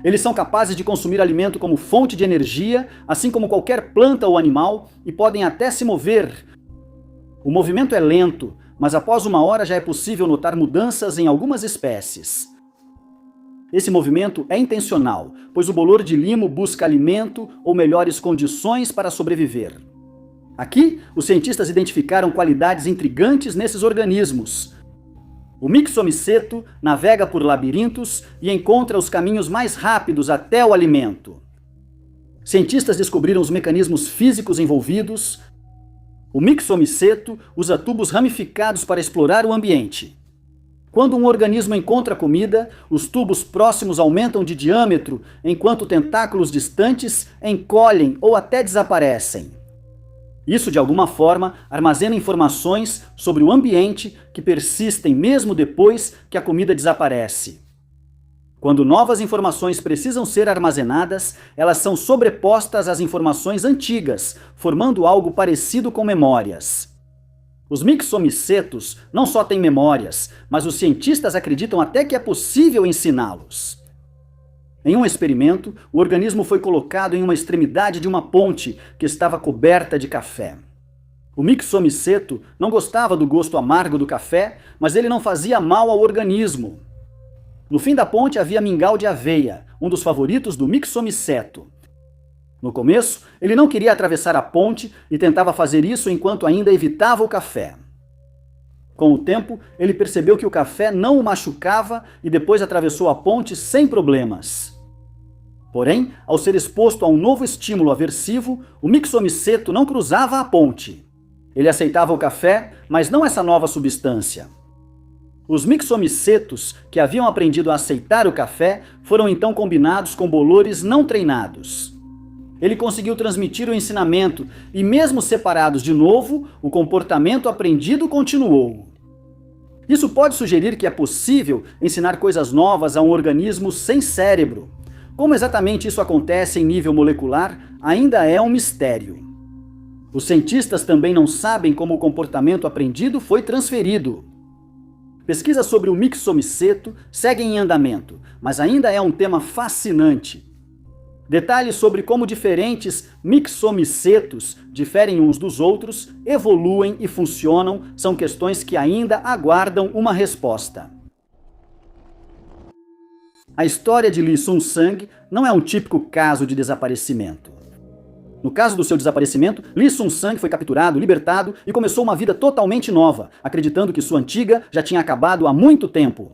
Eles são capazes de consumir alimento como fonte de energia, assim como qualquer planta ou animal, e podem até se mover. O movimento é lento, mas após 1 hora já é possível notar mudanças em algumas espécies. Esse movimento é intencional, pois o bolor de limo busca alimento ou melhores condições para sobreviver. Aqui, os cientistas identificaram qualidades intrigantes nesses organismos. O Myxomiceto navega por labirintos e encontra os caminhos mais rápidos até o alimento. Cientistas descobriram os mecanismos físicos envolvidos. O Myxomiceto usa tubos ramificados para explorar o ambiente. Quando um organismo encontra comida, os tubos próximos aumentam de diâmetro, enquanto tentáculos distantes encolhem ou até desaparecem. Isso, de alguma forma, armazena informações sobre o ambiente que persistem mesmo depois que a comida desaparece. Quando novas informações precisam ser armazenadas, elas são sobrepostas às informações antigas, formando algo parecido com memórias. Os Myxomicetos não só têm memórias, mas os cientistas acreditam até que é possível ensiná-los. Em um experimento, o organismo foi colocado em uma extremidade de uma ponte que estava coberta de café. O Myxomiceto não gostava do gosto amargo do café, mas ele não fazia mal ao organismo. No fim da ponte havia mingau de aveia, um dos favoritos do Myxomiceto. No começo, ele não queria atravessar a ponte e tentava fazer isso enquanto ainda evitava o café. Com o tempo, ele percebeu que o café não o machucava e depois atravessou a ponte sem problemas. Porém, ao ser exposto a um novo estímulo aversivo, o Myxomiceto não cruzava a ponte. Ele aceitava o café, mas não essa nova substância. Os mixomicetos, que haviam aprendido a aceitar o café, foram então combinados com bolores não treinados. Ele conseguiu transmitir o ensinamento e, mesmo separados de novo, o comportamento aprendido continuou. Isso pode sugerir que é possível ensinar coisas novas a um organismo sem cérebro. Como exatamente isso acontece em nível molecular, ainda é um mistério. Os cientistas também não sabem como o comportamento aprendido foi transferido. Pesquisas sobre o mixomiceto seguem em andamento, mas ainda é um tema fascinante. Detalhes sobre como diferentes mixomicetos diferem uns dos outros, evoluem e funcionam são questões que ainda aguardam uma resposta. A história de Lee Seung-sang não é um típico caso de desaparecimento. No caso do seu desaparecimento, Lee Seung-sang foi capturado, libertado e começou uma vida totalmente nova, acreditando que sua antiga já tinha acabado há muito tempo.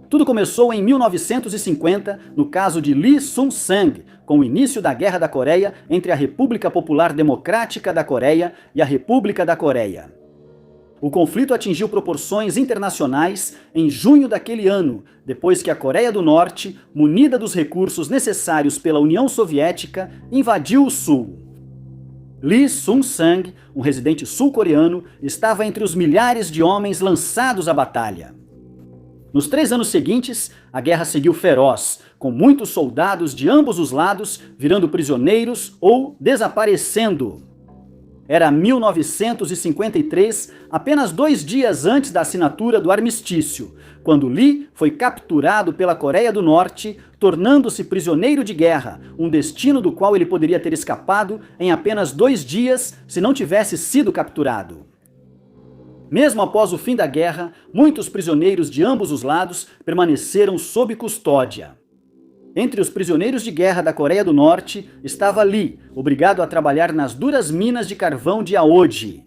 Tudo começou em 1950, no caso de Lee Seung-sang, com o início da Guerra da Coreia entre a República Popular Democrática da Coreia e a República da Coreia. O conflito atingiu proporções internacionais em junho daquele ano, depois que a Coreia do Norte, munida dos recursos necessários pela União Soviética, invadiu o Sul. Lee Seung-sang, um residente sul-coreano, estava entre os milhares de homens lançados à batalha. Nos 3 anos seguintes, a guerra seguiu feroz, com muitos soldados de ambos os lados virando prisioneiros ou desaparecendo. Era 1953, apenas 2 dias antes da assinatura do armistício, quando Lee foi capturado pela Coreia do Norte, tornando-se prisioneiro de guerra, um destino do qual ele poderia ter escapado em apenas 2 dias se não tivesse sido capturado. Mesmo após o fim da guerra, muitos prisioneiros de ambos os lados permaneceram sob custódia. Entre os prisioneiros de guerra da Coreia do Norte estava Lee, obrigado a trabalhar nas duras minas de carvão de Aoji.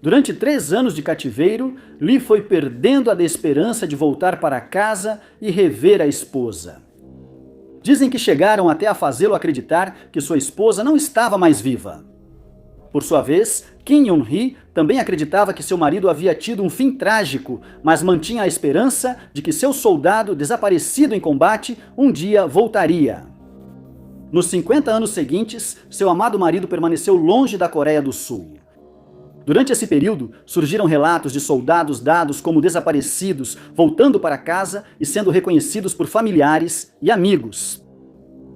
Durante 3 anos de cativeiro, Lee foi perdendo a esperança de voltar para casa e rever a esposa. Dizem que chegaram até a fazê-lo acreditar que sua esposa não estava mais viva. Por sua vez, Kim Yoon-hee também acreditava que seu marido havia tido um fim trágico, mas mantinha a esperança de que seu soldado, desaparecido em combate, um dia voltaria. Nos 50 anos seguintes, seu amado marido permaneceu longe da Coreia do Sul. Durante esse período, surgiram relatos de soldados dados como desaparecidos, voltando para casa e sendo reconhecidos por familiares e amigos.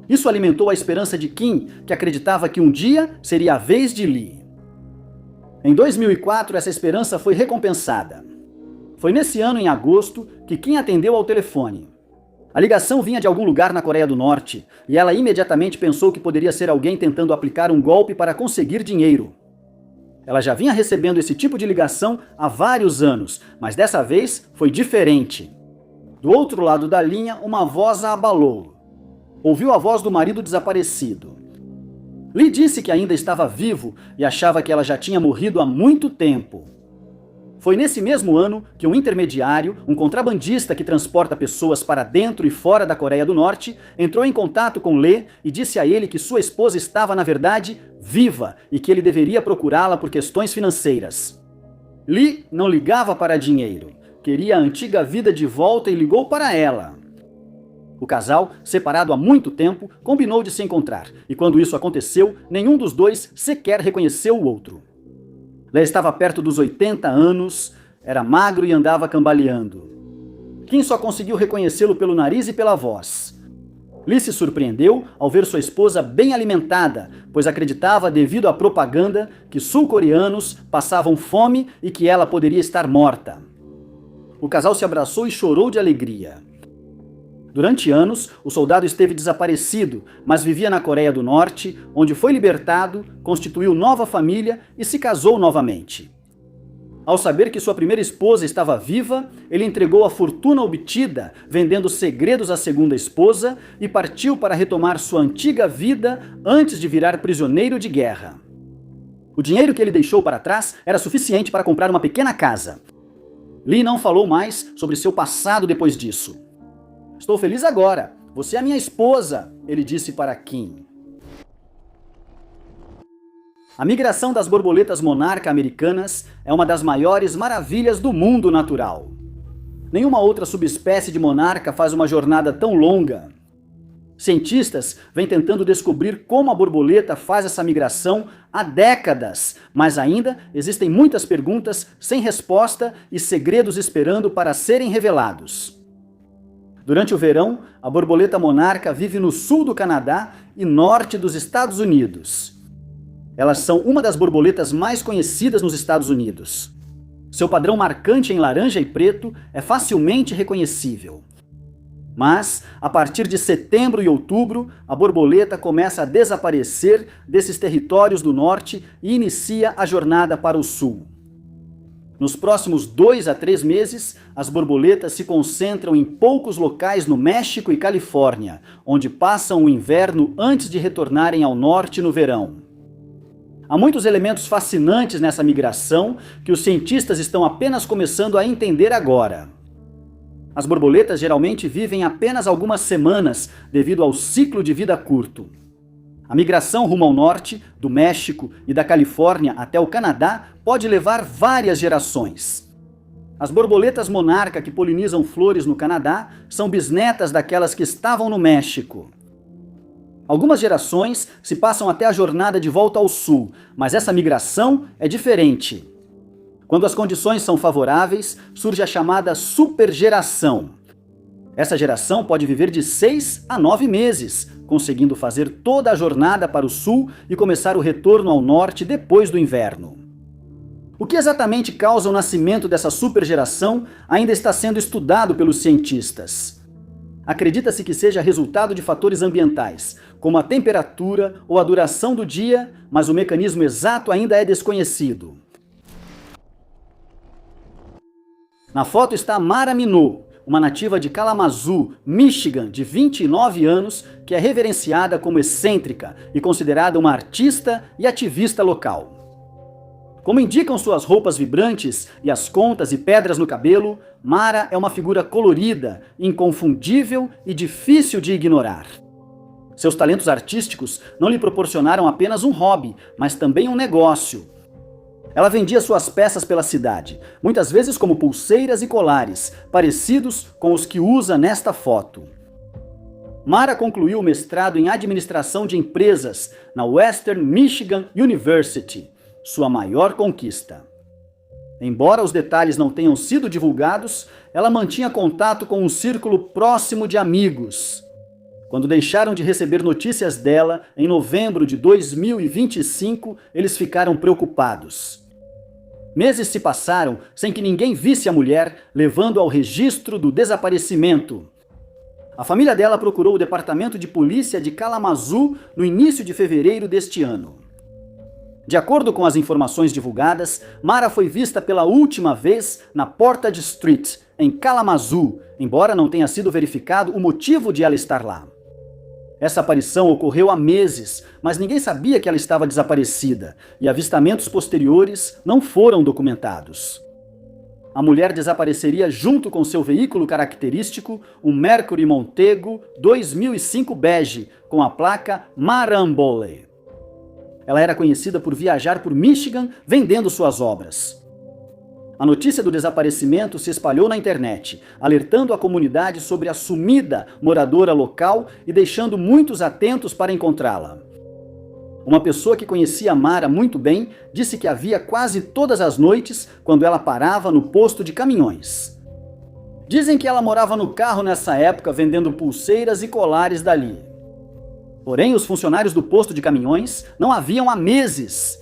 Isso alimentou a esperança de Kim, que acreditava que um dia seria a vez de Lee. Em 2004, essa esperança foi recompensada. Foi nesse ano, em agosto, que Kim atendeu ao telefone. A ligação vinha de algum lugar na Coreia do Norte, e ela imediatamente pensou que poderia ser alguém tentando aplicar um golpe para conseguir dinheiro. Ela já vinha recebendo esse tipo de ligação há vários anos, mas dessa vez foi diferente. Do outro lado da linha, uma voz a abalou. Ouviu a voz do marido desaparecido. Lee disse que ainda estava vivo e achava que ela já tinha morrido há muito tempo. Foi nesse mesmo ano que um intermediário, um contrabandista que transporta pessoas para dentro e fora da Coreia do Norte, entrou em contato com Lee e disse a ele que sua esposa estava, na verdade, viva e que ele deveria procurá-la por questões financeiras. Lee não ligava para dinheiro, queria a antiga vida de volta e ligou para ela. O casal, separado há muito tempo, combinou de se encontrar, e quando isso aconteceu, nenhum dos dois sequer reconheceu o outro. Lee estava perto dos 80 anos, era magro e andava cambaleando. Kim só conseguiu reconhecê-lo pelo nariz e pela voz. Lee se surpreendeu ao ver sua esposa bem alimentada, pois acreditava, devido à propaganda, que sul-coreanos passavam fome e que ela poderia estar morta. O casal se abraçou e chorou de alegria. Durante anos, o soldado esteve desaparecido, mas vivia na Coreia do Norte, onde foi libertado, constituiu nova família e se casou novamente. Ao saber que sua primeira esposa estava viva, ele entregou a fortuna obtida, vendendo segredos à segunda esposa, e partiu para retomar sua antiga vida antes de virar prisioneiro de guerra. O dinheiro que ele deixou para trás era suficiente para comprar uma pequena casa. Lee não falou mais sobre seu passado depois disso. "Estou feliz agora. Você é minha esposa", ele disse para Kim. A migração das borboletas monarca americanas é uma das maiores maravilhas do mundo natural. Nenhuma outra subespécie de monarca faz uma jornada tão longa. Cientistas vêm tentando descobrir como a borboleta faz essa migração há décadas, mas ainda existem muitas perguntas sem resposta e segredos esperando para serem revelados. Durante o verão, a borboleta monarca vive no sul do Canadá e norte dos Estados Unidos. Elas são uma das borboletas mais conhecidas nos Estados Unidos. Seu padrão marcante em laranja e preto é facilmente reconhecível. Mas, a partir de setembro e outubro, a borboleta começa a desaparecer desses territórios do norte e inicia a jornada para o sul. Nos próximos 2 a 3 meses, as borboletas se concentram em poucos locais no México e Califórnia, onde passam o inverno antes de retornarem ao norte no verão. Há muitos elementos fascinantes nessa migração que os cientistas estão apenas começando a entender agora. As borboletas geralmente vivem apenas algumas semanas devido ao ciclo de vida curto. A migração rumo ao norte, do México e da Califórnia até o Canadá pode levar várias gerações. As borboletas monarca que polinizam flores no Canadá são bisnetas daquelas que estavam no México. Algumas gerações se passam até a jornada de volta ao sul, mas essa migração é diferente. Quando as condições são favoráveis, surge a chamada supergeração. Essa geração pode viver de 6 a 9 meses, conseguindo fazer toda a jornada para o sul e começar o retorno ao norte depois do inverno. O que exatamente causa o nascimento dessa supergeração ainda está sendo estudado pelos cientistas. Acredita-se que seja resultado de fatores ambientais, como a temperatura ou a duração do dia, mas o mecanismo exato ainda é desconhecido. Na foto está Mara Minot, uma nativa de Kalamazoo, Michigan, de 29 anos, que é reverenciada como excêntrica e considerada uma artista e ativista local. Como indicam suas roupas vibrantes e as contas e pedras no cabelo, Mara é uma figura colorida, inconfundível e difícil de ignorar. Seus talentos artísticos não lhe proporcionaram apenas um hobby, mas também um negócio. Ela vendia suas peças pela cidade, muitas vezes como pulseiras e colares, parecidos com os que usa nesta foto. Mara concluiu o mestrado em Administração de Empresas na Western Michigan University, sua maior conquista. Embora os detalhes não tenham sido divulgados, ela mantinha contato com um círculo próximo de amigos. Quando deixaram de receber notícias dela, em novembro de 2025, eles ficaram preocupados. Meses se passaram sem que ninguém visse a mulher, levando ao registro do desaparecimento. A família dela procurou o departamento de polícia de Kalamazoo no início de fevereiro deste ano. De acordo com as informações divulgadas, Mara foi vista pela última vez na Portage Street, em Kalamazoo, embora não tenha sido verificado o motivo de ela estar lá. Essa aparição ocorreu há meses, mas ninguém sabia que ela estava desaparecida, e avistamentos posteriores não foram documentados. A mulher desapareceria junto com seu veículo característico, um Mercury Montego 2005 bege, com a placa Marambole. Ela era conhecida por viajar por Michigan vendendo suas obras. A notícia do desaparecimento se espalhou na internet, alertando a comunidade sobre a sumida moradora local e deixando muitos atentos para encontrá-la. Uma pessoa que conhecia Mara muito bem disse que a via quase todas as noites quando ela parava no posto de caminhões. Dizem que ela morava no carro nessa época vendendo pulseiras e colares dali. Porém, os funcionários do posto de caminhões não a viam há meses.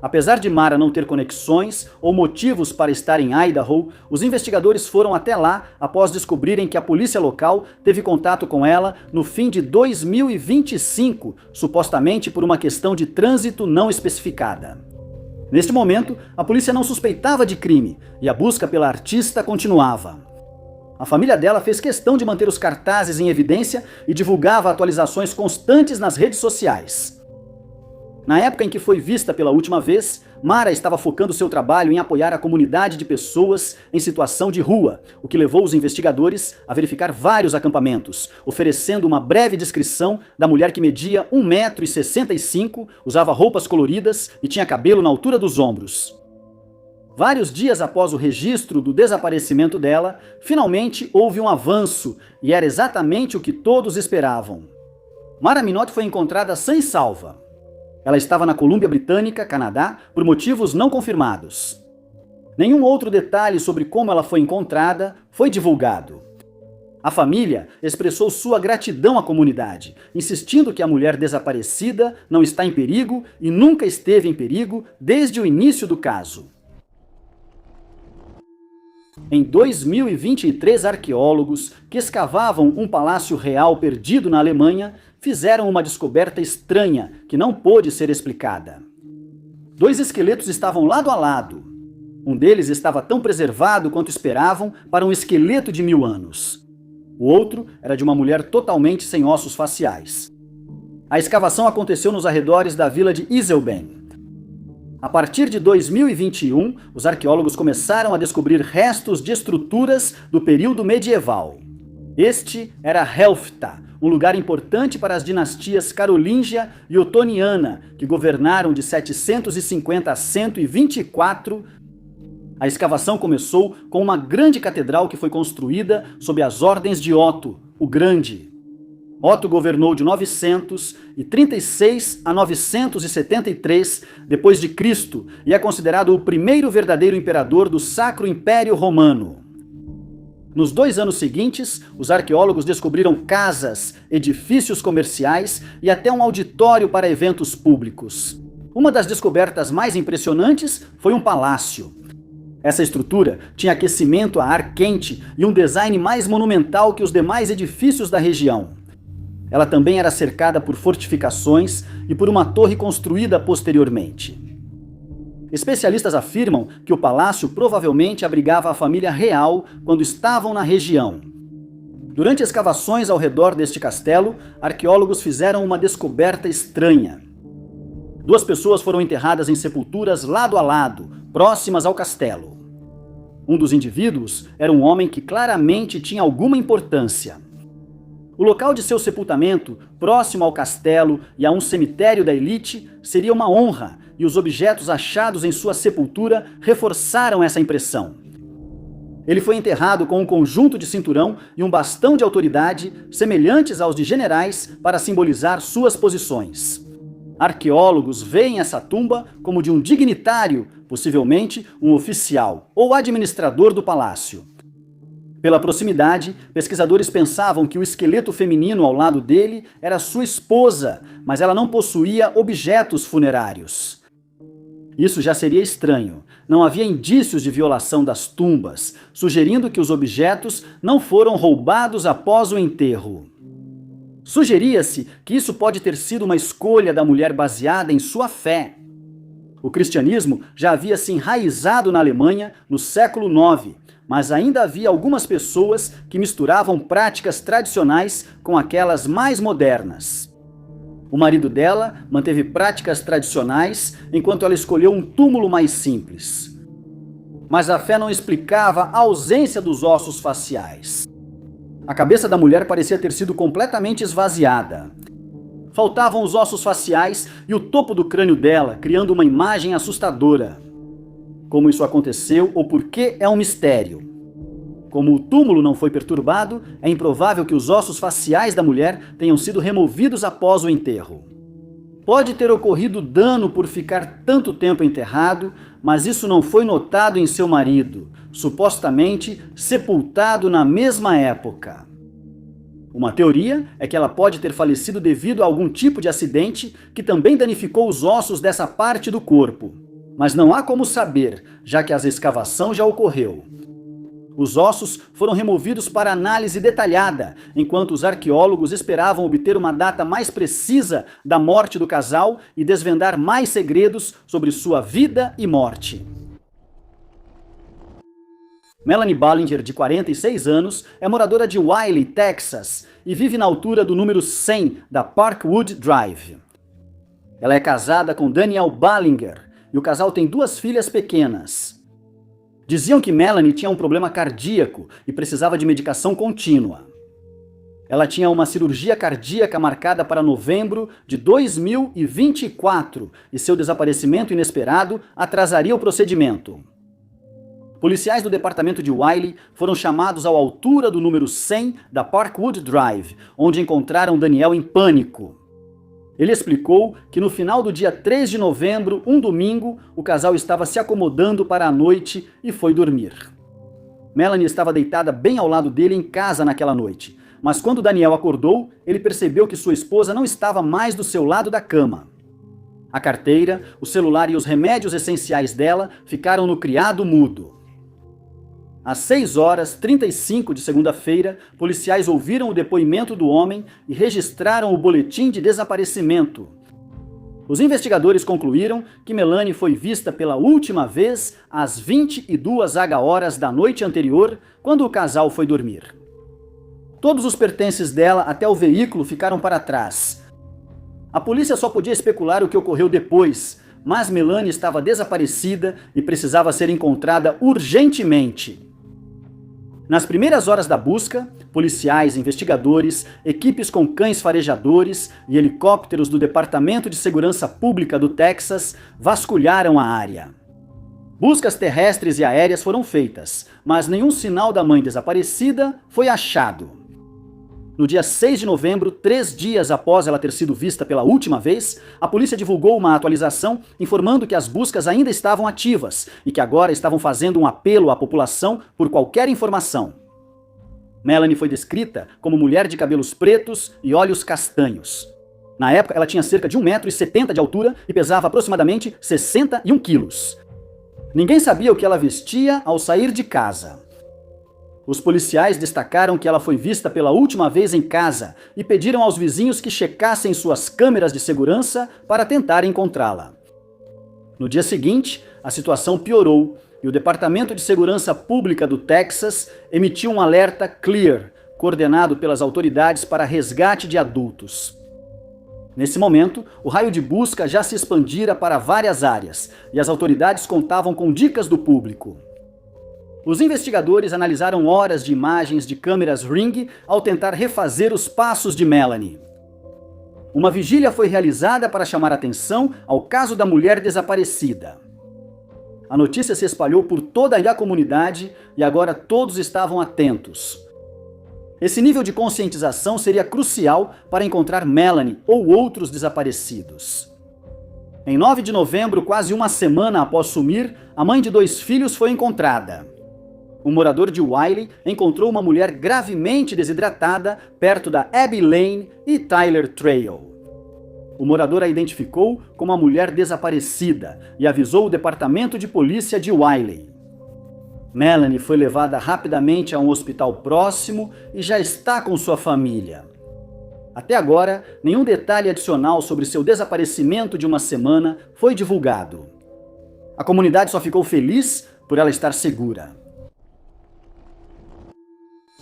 Apesar de Mara não ter conexões ou motivos para estar em Idaho, os investigadores foram até lá após descobrirem que a polícia local teve contato com ela no fim de 2025, supostamente por uma questão de trânsito não especificada. Neste momento, a polícia não suspeitava de crime e a busca pela artista continuava. A família dela fez questão de manter os cartazes em evidência e divulgava atualizações constantes nas redes sociais. Na época em que foi vista pela última vez, Mara estava focando seu trabalho em apoiar a comunidade de pessoas em situação de rua, o que levou os investigadores a verificar vários acampamentos, oferecendo uma breve descrição da mulher que media 1,65 m, usava roupas coloridas e tinha cabelo na altura dos ombros. Vários dias após o registro do desaparecimento dela, finalmente houve um avanço, e era exatamente o que todos esperavam. Mara Minotti foi encontrada sã e salva. Ela estava na Colômbia Britânica, Canadá, por motivos não confirmados. Nenhum outro detalhe sobre como ela foi encontrada foi divulgado. A família expressou sua gratidão à comunidade, insistindo que a mulher desaparecida não está em perigo e nunca esteve em perigo desde o início do caso. Em 2023, arqueólogos que escavavam um palácio real perdido na Alemanha fizeram uma descoberta estranha que não pôde ser explicada. 2 esqueletos estavam lado a lado. Um deles estava tão preservado quanto esperavam para um esqueleto de 1000 anos. O outro era de uma mulher totalmente sem ossos faciais. A escavação aconteceu nos arredores da vila de Iselben. A partir de 2021, os arqueólogos começaram a descobrir restos de estruturas do período medieval. Este era Helfta, um lugar importante para as dinastias carolíngia e otoniana, que governaram de 750 a 124. A escavação começou com uma grande catedral que foi construída sob as ordens de Otto, o Grande. Otto governou de 936 a 973 depois de Cristo e é considerado o primeiro verdadeiro imperador do Sacro Império Romano. Nos 2 anos seguintes, os arqueólogos descobriram casas, edifícios comerciais e até um auditório para eventos públicos. Uma das descobertas mais impressionantes foi um palácio. Essa estrutura tinha aquecimento a ar quente e um design mais monumental que os demais edifícios da região. Ela também era cercada por fortificações e por uma torre construída posteriormente. Especialistas afirmam que o palácio provavelmente abrigava a família real quando estavam na região. Durante escavações ao redor deste castelo, arqueólogos fizeram uma descoberta estranha. 2 pessoas foram enterradas em sepulturas lado a lado, próximas ao castelo. Um dos indivíduos era um homem que claramente tinha alguma importância. O local de seu sepultamento, próximo ao castelo e a um cemitério da elite, seria uma honra, e os objetos achados em sua sepultura reforçaram essa impressão. Ele foi enterrado com um conjunto de cinturão e um bastão de autoridade, semelhantes aos de generais, para simbolizar suas posições. Arqueólogos veem essa tumba como de um dignitário, possivelmente um oficial ou administrador do palácio. Pela proximidade, pesquisadores pensavam que o esqueleto feminino ao lado dele era sua esposa, mas ela não possuía objetos funerários. Isso já seria estranho. Não havia indícios de violação das tumbas, sugerindo que os objetos não foram roubados após o enterro. Sugeria-se que isso pode ter sido uma escolha da mulher baseada em sua fé. O cristianismo já havia se enraizado na Alemanha no século IX, mas ainda havia algumas pessoas que misturavam práticas tradicionais com aquelas mais modernas. O marido dela manteve práticas tradicionais enquanto ela escolheu um túmulo mais simples. Mas a fé não explicava a ausência dos ossos faciais. A cabeça da mulher parecia ter sido completamente esvaziada. Faltavam os ossos faciais e o topo do crânio dela, criando uma imagem assustadora. Como isso aconteceu ou por que é um mistério. Como o túmulo não foi perturbado, é improvável que os ossos faciais da mulher tenham sido removidos após o enterro. Pode ter ocorrido dano por ficar tanto tempo enterrado, mas isso não foi notado em seu marido, supostamente sepultado na mesma época. Uma teoria é que ela pode ter falecido devido a algum tipo de acidente que também danificou os ossos dessa parte do corpo. Mas não há como saber, já que a escavação já ocorreu. Os ossos foram removidos para análise detalhada, enquanto os arqueólogos esperavam obter uma data mais precisa da morte do casal e desvendar mais segredos sobre sua vida e morte. Melanie Ballinger, de 46 anos, é moradora de Wylie, Texas, e vive na altura do número 100 da Parkwood Drive. Ela é casada com Daniel Ballinger e o casal tem 2 filhas pequenas. Diziam que Melanie tinha um problema cardíaco e precisava de medicação contínua. Ela tinha uma cirurgia cardíaca marcada para novembro de 2024 e seu desaparecimento inesperado atrasaria o procedimento. Policiais do departamento de Wiley foram chamados à altura do número 100 da Parkwood Drive, onde encontraram Daniel em pânico. Ele explicou que no final do dia 3 de novembro, um domingo, o casal estava se acomodando para a noite e foi dormir. Melanie estava deitada bem ao lado dele em casa naquela noite, mas quando Daniel acordou, ele percebeu que sua esposa não estava mais do seu lado da cama. A carteira, o celular e os remédios essenciais dela ficaram no criado mudo. Às 6h35 de segunda-feira, policiais ouviram o depoimento do homem e registraram o boletim de desaparecimento. Os investigadores concluíram que Melanie foi vista pela última vez às 22h da noite anterior, quando o casal foi dormir. Todos os pertences dela até o veículo ficaram para trás. A polícia só podia especular o que ocorreu depois, mas Melanie estava desaparecida e precisava ser encontrada urgentemente. Nas primeiras horas da busca, policiais, investigadores, equipes com cães farejadores e helicópteros do Departamento de Segurança Pública do Texas vasculharam a área. Buscas terrestres e aéreas foram feitas, mas nenhum sinal da mãe desaparecida foi achado. No dia 6 de novembro, 3 dias após ela ter sido vista pela última vez, a polícia divulgou uma atualização informando que as buscas ainda estavam ativas e que agora estavam fazendo um apelo à população por qualquer informação. Melanie foi descrita como mulher de cabelos pretos e olhos castanhos. Na época, ela tinha cerca de 1,70 m de altura e pesava aproximadamente 61 quilos. Ninguém sabia o que ela vestia ao sair de casa. Os policiais destacaram que ela foi vista pela última vez em casa e pediram aos vizinhos que checassem suas câmeras de segurança para tentar encontrá-la. No dia seguinte, a situação piorou e o Departamento de Segurança Pública do Texas emitiu um alerta Clear, coordenado pelas autoridades para resgate de adultos. Nesse momento, o raio de busca já se expandira para várias áreas e as autoridades contavam com dicas do público. Os investigadores analisaram horas de imagens de câmeras Ring ao tentar refazer os passos de Melanie. Uma vigília foi realizada para chamar atenção ao caso da mulher desaparecida. A notícia se espalhou por toda a comunidade e agora todos estavam atentos. Esse nível de conscientização seria crucial para encontrar Melanie ou outros desaparecidos. Em 9 de novembro, quase uma semana após sumir, a mãe de 2 filhos foi encontrada. Um morador de Wiley encontrou uma mulher gravemente desidratada perto da Abbey Lane e Tyler Trail. O morador a identificou como uma mulher desaparecida e avisou o departamento de polícia de Wiley. Melanie foi levada rapidamente a um hospital próximo e já está com sua família. Até agora, nenhum detalhe adicional sobre seu desaparecimento de uma semana foi divulgado. A comunidade só ficou feliz por ela estar segura.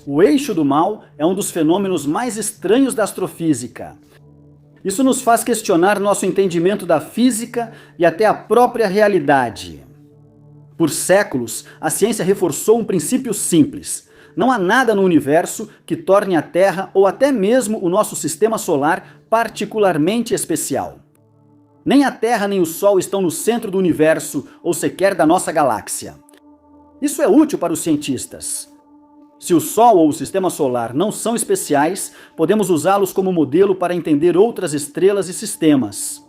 O eixo do mal é um dos fenômenos mais estranhos da astrofísica. Isso nos faz questionar nosso entendimento da física e até a própria realidade. Por séculos, a ciência reforçou um princípio simples. Não há nada no universo que torne a Terra ou até mesmo o nosso sistema solar particularmente especial. Nem a Terra nem o Sol estão no centro do universo ou sequer da nossa galáxia. Isso é útil para os cientistas. Se o Sol ou o Sistema Solar não são especiais, podemos usá-los como modelo para entender outras estrelas e sistemas.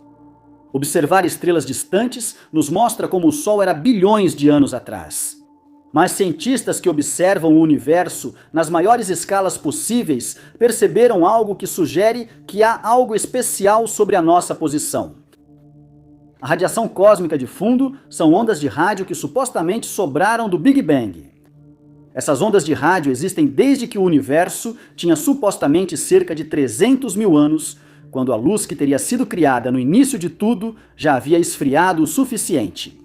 Observar estrelas distantes nos mostra como o Sol era bilhões de anos atrás. Mas cientistas que observam o universo nas maiores escalas possíveis perceberam algo que sugere que há algo especial sobre a nossa posição. A radiação cósmica de fundo são ondas de rádio que supostamente sobraram do Big Bang. Essas ondas de rádio existem desde que o universo tinha supostamente cerca de 300 mil anos, quando a luz que teria sido criada no início de tudo já havia esfriado o suficiente.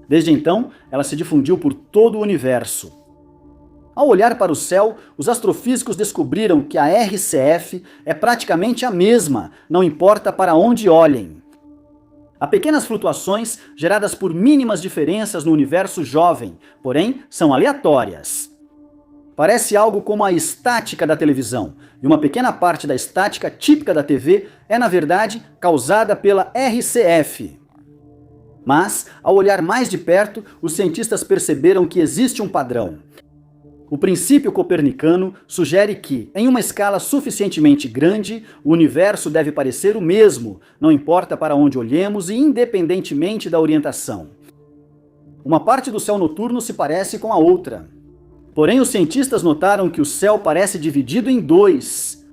Desde então, ela se difundiu por todo o universo. Ao olhar para o céu, os astrofísicos descobriram que a RCF é praticamente a mesma, não importa para onde olhem. Há pequenas flutuações geradas por mínimas diferenças no universo jovem, porém são aleatórias. Parece algo como a estática da televisão, e uma pequena parte da estática típica da TV é, na verdade, causada pela RCF. Mas, ao olhar mais de perto, os cientistas perceberam que existe um padrão. O princípio copernicano sugere que, em uma escala suficientemente grande, o universo deve parecer o mesmo, não importa para onde olhemos e independentemente da orientação. Uma parte do céu noturno se parece com a outra. Porém, os cientistas notaram que o céu parece dividido em dois.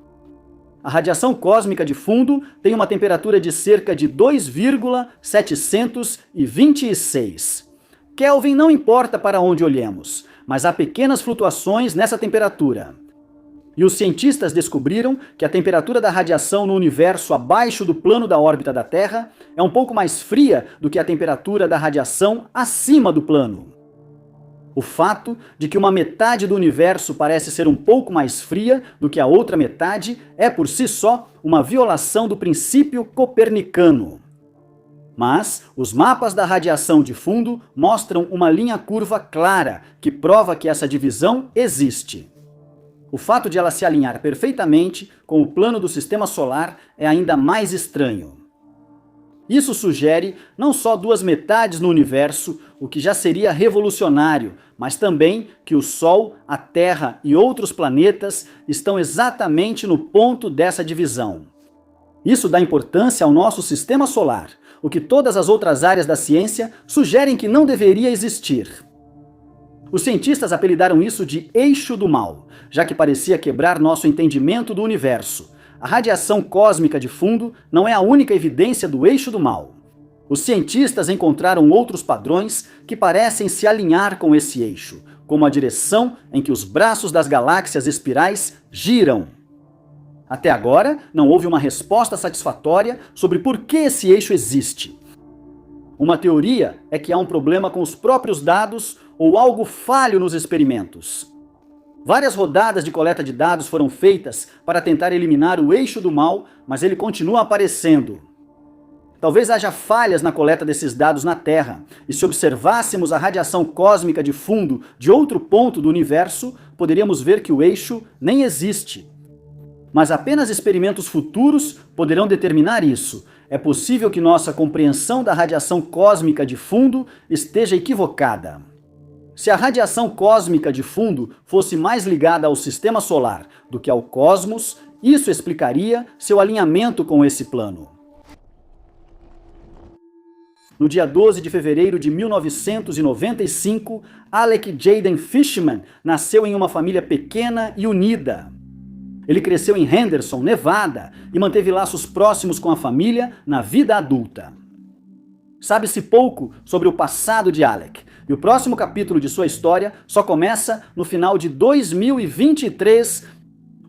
A radiação cósmica de fundo tem uma temperatura de cerca de 2,726. Kelvin não importa para onde olhemos, mas há pequenas flutuações nessa temperatura. E os cientistas descobriram que a temperatura da radiação no universo abaixo do plano da órbita da Terra é um pouco mais fria do que a temperatura da radiação acima do plano. O fato de que uma metade do universo parece ser um pouco mais fria do que a outra metade é por si só uma violação do princípio copernicano. Mas os mapas da radiação de fundo mostram uma linha curva clara que prova que essa divisão existe. O fato de ela se alinhar perfeitamente com o plano do sistema solar é ainda mais estranho. Isso sugere não só duas metades no universo, o que já seria revolucionário, mas também que o Sol, a Terra e outros planetas estão exatamente no ponto dessa divisão. Isso dá importância ao nosso sistema solar, o que todas as outras áreas da ciência sugerem que não deveria existir. Os cientistas apelidaram isso de eixo do mal, já que parecia quebrar nosso entendimento do universo. A radiação cósmica de fundo não é a única evidência do eixo do mal. Os cientistas encontraram outros padrões que parecem se alinhar com esse eixo, como a direção em que os braços das galáxias espirais giram. Até agora, não houve uma resposta satisfatória sobre por que esse eixo existe. Uma teoria é que há um problema com os próprios dados ou algo falho nos experimentos. Várias rodadas de coleta de dados foram feitas para tentar eliminar o eixo do mal, mas ele continua aparecendo. Talvez haja falhas na coleta desses dados na Terra, e se observássemos a radiação cósmica de fundo de outro ponto do universo, poderíamos ver que o eixo nem existe. Mas apenas experimentos futuros poderão determinar isso. É possível que nossa compreensão da radiação cósmica de fundo esteja equivocada. Se a radiação cósmica de fundo fosse mais ligada ao sistema solar do que ao cosmos, isso explicaria seu alinhamento com esse plano. No dia 12 de fevereiro de 1995, Alec Jaden Fishman nasceu em uma família pequena e unida. Ele cresceu em Henderson, Nevada, e manteve laços próximos com a família na vida adulta. Sabe-se pouco sobre o passado de Alec, e o próximo capítulo de sua história só começa no final de 2023,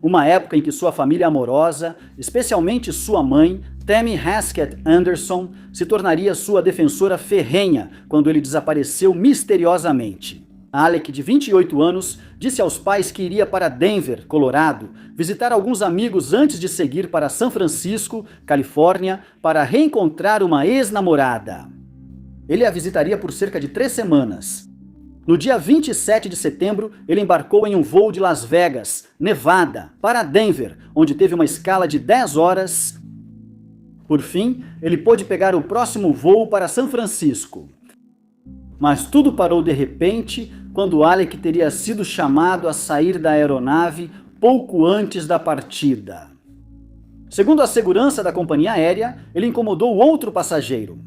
uma época em que sua família amorosa, especialmente sua mãe, Tammy Haskett Anderson, se tornaria sua defensora ferrenha quando ele desapareceu misteriosamente. Alec, de 28 anos, disse aos pais que iria para Denver, Colorado, visitar alguns amigos antes de seguir para São Francisco, Califórnia, para reencontrar uma ex-namorada. Ele a visitaria por cerca de 3 semanas. No dia 27 de setembro, ele embarcou em um voo de Las Vegas, Nevada, para Denver, onde teve uma escala de 10 horas. Por fim, ele pôde pegar o próximo voo para São Francisco. Mas tudo parou de repente quando Alec teria sido chamado a sair da aeronave pouco antes da partida. Segundo a segurança da companhia aérea, ele incomodou outro passageiro.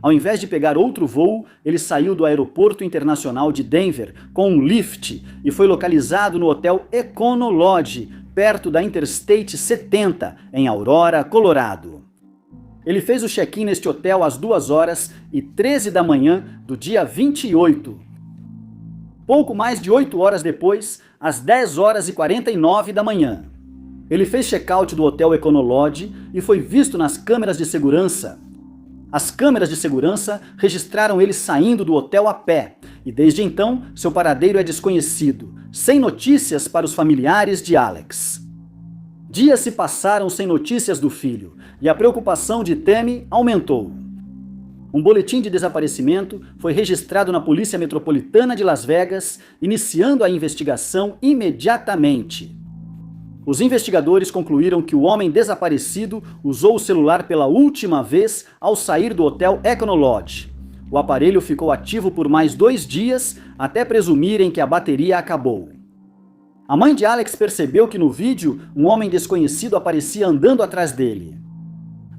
Ao invés de pegar outro voo, ele saiu do aeroporto internacional de Denver com um lift e foi localizado no hotel Econo Lodge, perto da Interstate 70, em Aurora, Colorado. Ele fez o check-in neste hotel às 2h13 da manhã do dia 28. Pouco mais de 8 horas depois, às 10h49 da manhã. Ele fez check-out do hotel Econo Lodge e foi visto nas câmeras de segurança. As câmeras de segurança registraram ele saindo do hotel a pé, e desde então seu paradeiro é desconhecido, sem notícias para os familiares de Alex. Dias se passaram sem notícias do filho, e a preocupação de Tammy aumentou. Um boletim de desaparecimento foi registrado na Polícia Metropolitana de Las Vegas, iniciando a investigação imediatamente. Os investigadores concluíram que o homem desaparecido usou o celular pela última vez ao sair do hotel Econolodge. O aparelho ficou ativo por mais 2 dias, até presumirem que a bateria acabou. A mãe de Alex percebeu que no vídeo um homem desconhecido aparecia andando atrás dele.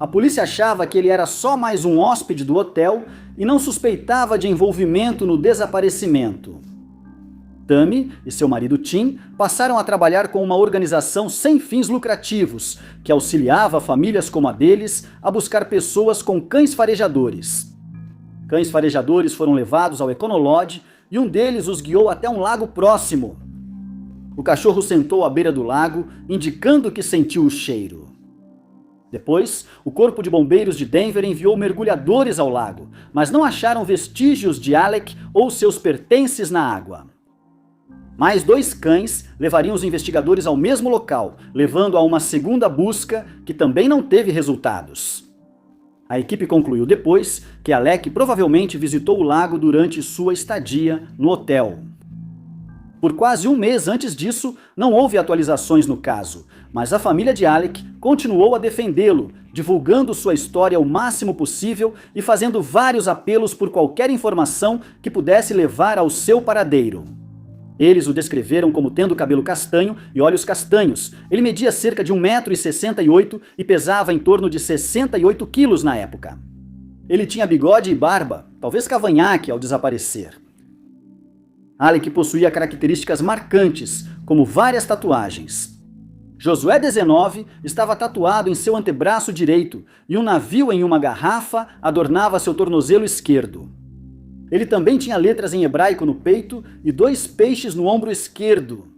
A polícia achava que ele era só mais um hóspede do hotel e não suspeitava de envolvimento no desaparecimento. Tammy e seu marido Tim passaram a trabalhar com uma organização sem fins lucrativos, que auxiliava famílias como a deles a buscar pessoas com cães farejadores. Cães farejadores foram levados ao Econolodge e um deles os guiou até um lago próximo. O cachorro sentou à beira do lago, indicando que sentiu o cheiro. Depois, o Corpo de Bombeiros de Denver enviou mergulhadores ao lago, mas não acharam vestígios de Alec ou seus pertences na água. Mais 2 cães levariam os investigadores ao mesmo local, levando a uma segunda busca que também não teve resultados. A equipe concluiu depois que Alec provavelmente visitou o lago durante sua estadia no hotel. Por quase 1 mês antes disso, não houve atualizações no caso, mas a família de Alec continuou a defendê-lo, divulgando sua história o máximo possível e fazendo vários apelos por qualquer informação que pudesse levar ao seu paradeiro. Eles o descreveram como tendo cabelo castanho e olhos castanhos. Ele media cerca de 1,68 m e pesava em torno de 68 quilos na época. Ele tinha bigode e barba, talvez cavanhaque ao desaparecer. Alec possuía características marcantes, como várias tatuagens. Josué 19 estava tatuado em seu antebraço direito e um navio em uma garrafa adornava seu tornozelo esquerdo. Ele também tinha letras em hebraico no peito e 2 peixes no ombro esquerdo.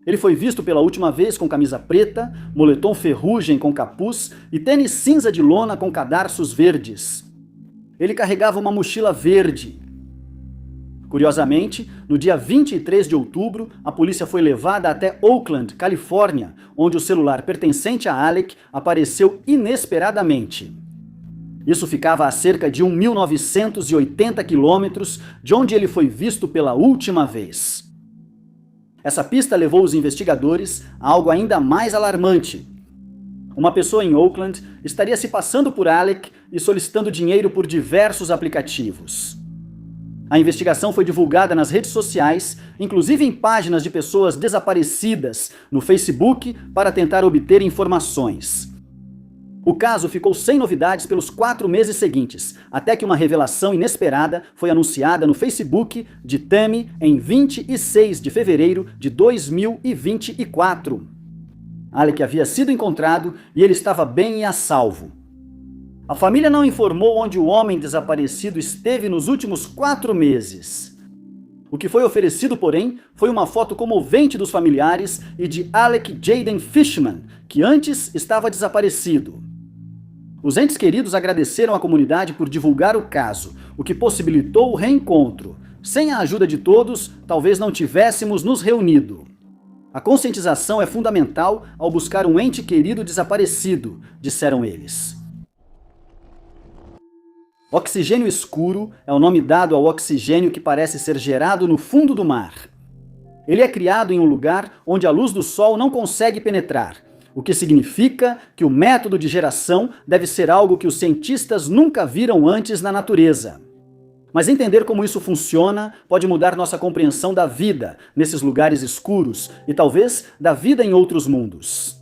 Ele foi visto pela última vez com camisa preta, moletom ferrugem com capuz e tênis cinza de lona com cadarços verdes. Ele carregava uma mochila verde. Curiosamente, no dia 23 de outubro, a polícia foi levada até Oakland, Califórnia, onde o celular pertencente a Alec apareceu inesperadamente. Isso ficava a cerca de 1.980 quilômetros de onde ele foi visto pela última vez. Essa pista levou os investigadores a algo ainda mais alarmante. Uma pessoa em Oakland estaria se passando por Alec e solicitando dinheiro por diversos aplicativos. A investigação foi divulgada nas redes sociais, inclusive em páginas de pessoas desaparecidas no Facebook para tentar obter informações. O caso ficou sem novidades pelos 4 meses seguintes, até que uma revelação inesperada foi anunciada no Facebook de Tammy em 26 de fevereiro de 2024. Alec havia sido encontrado e ele estava bem e a salvo. A família não informou onde o homem desaparecido esteve nos últimos 4 meses. O que foi oferecido, porém, foi uma foto comovente dos familiares e de Alec Jaden Fishman, que antes estava desaparecido. Os entes queridos agradeceram à comunidade por divulgar o caso, o que possibilitou o reencontro. Sem a ajuda de todos, talvez não tivéssemos nos reunido. A conscientização é fundamental ao buscar um ente querido desaparecido, disseram eles. Oxigênio escuro é o nome dado ao oxigênio que parece ser gerado no fundo do mar. Ele é criado em um lugar onde a luz do sol não consegue penetrar, o que significa que o método de geração deve ser algo que os cientistas nunca viram antes na natureza. Mas entender como isso funciona pode mudar nossa compreensão da vida nesses lugares escuros e talvez da vida em outros mundos.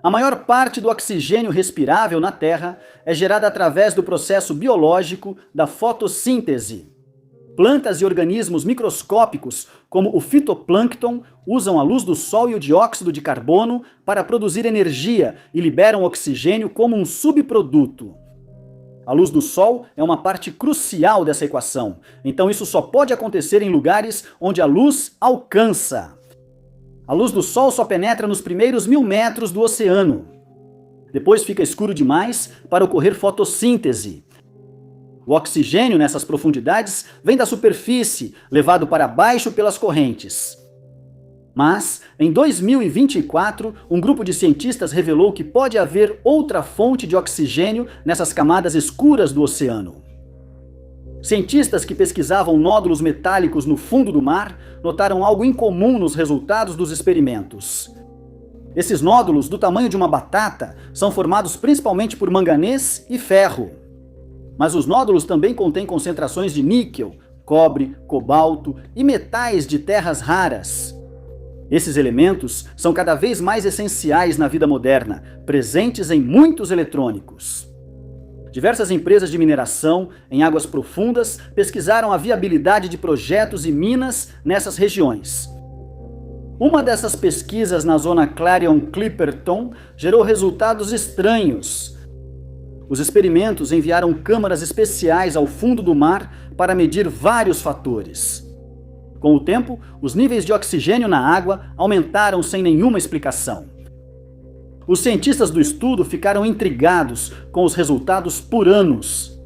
A maior parte do oxigênio respirável na Terra é gerada através do processo biológico da fotossíntese. Plantas e organismos microscópicos, como o fitoplâncton, usam a luz do sol e o dióxido de carbono para produzir energia e liberam oxigênio como um subproduto. A luz do sol é uma parte crucial dessa equação, então isso só pode acontecer em lugares onde a luz alcança. A luz do sol só penetra nos primeiros 1000 metros do oceano. Depois fica escuro demais para ocorrer fotossíntese. O oxigênio nessas profundidades vem da superfície, levado para baixo pelas correntes. Mas, em 2024, um grupo de cientistas revelou que pode haver outra fonte de oxigênio nessas camadas escuras do oceano. Cientistas que pesquisavam nódulos metálicos no fundo do mar notaram algo incomum nos resultados dos experimentos. Esses nódulos, do tamanho de uma batata, são formados principalmente por manganês e ferro. Mas os nódulos também contêm concentrações de níquel, cobre, cobalto e metais de terras raras. Esses elementos são cada vez mais essenciais na vida moderna, presentes em muitos eletrônicos. Diversas empresas de mineração em águas profundas pesquisaram a viabilidade de projetos e minas nessas regiões. Uma dessas pesquisas na zona Clarion-Clipperton gerou resultados estranhos. Os experimentos enviaram câmaras especiais ao fundo do mar para medir vários fatores. Com o tempo, os níveis de oxigênio na água aumentaram sem nenhuma explicação. Os cientistas do estudo ficaram intrigados com os resultados por anos.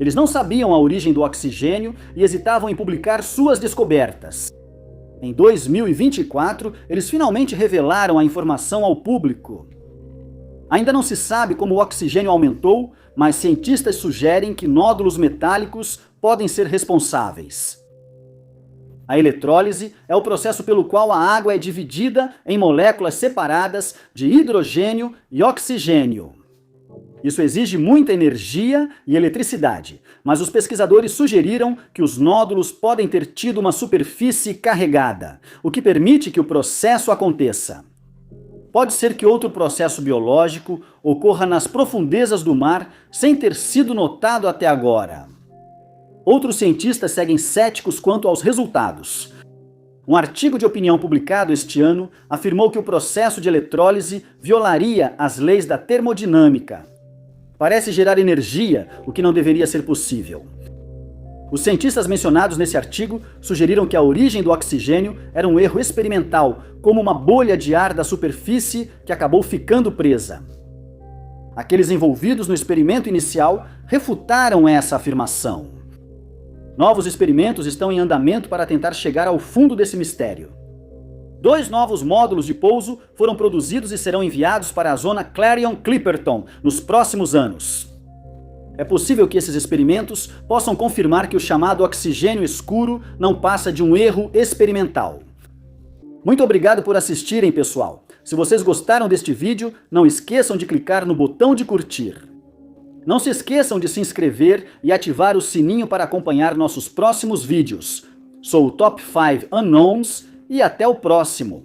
Eles não sabiam a origem do oxigênio e hesitavam em publicar suas descobertas. Em 2024, eles finalmente revelaram a informação ao público. Ainda não se sabe como o oxigênio aumentou, mas cientistas sugerem que nódulos metálicos podem ser responsáveis. A eletrólise é o processo pelo qual a água é dividida em moléculas separadas de hidrogênio e oxigênio. Isso exige muita energia e eletricidade, mas os pesquisadores sugeriram que os nódulos podem ter tido uma superfície carregada, o que permite que o processo aconteça. Pode ser que outro processo biológico ocorra nas profundezas do mar sem ter sido notado até agora. Outros cientistas seguem céticos quanto aos resultados. Um artigo de opinião publicado este ano afirmou que o processo de eletrólise violaria as leis da termodinâmica. Parece gerar energia, o que não deveria ser possível. Os cientistas mencionados nesse artigo sugeriram que a origem do oxigênio era um erro experimental, como uma bolha de ar da superfície que acabou ficando presa. Aqueles envolvidos no experimento inicial refutaram essa afirmação. Novos experimentos estão em andamento para tentar chegar ao fundo desse mistério. 2 novos módulos de pouso foram produzidos e serão enviados para a zona Clarion-Clipperton nos próximos anos. É possível que esses experimentos possam confirmar que o chamado oxigênio escuro não passa de um erro experimental. Muito obrigado por assistirem, pessoal. Se vocês gostaram deste vídeo, não esqueçam de clicar no botão de curtir. Não se esqueçam de se inscrever e ativar o sininho para acompanhar nossos próximos vídeos. Sou o Top 5 Unknowns e até o próximo!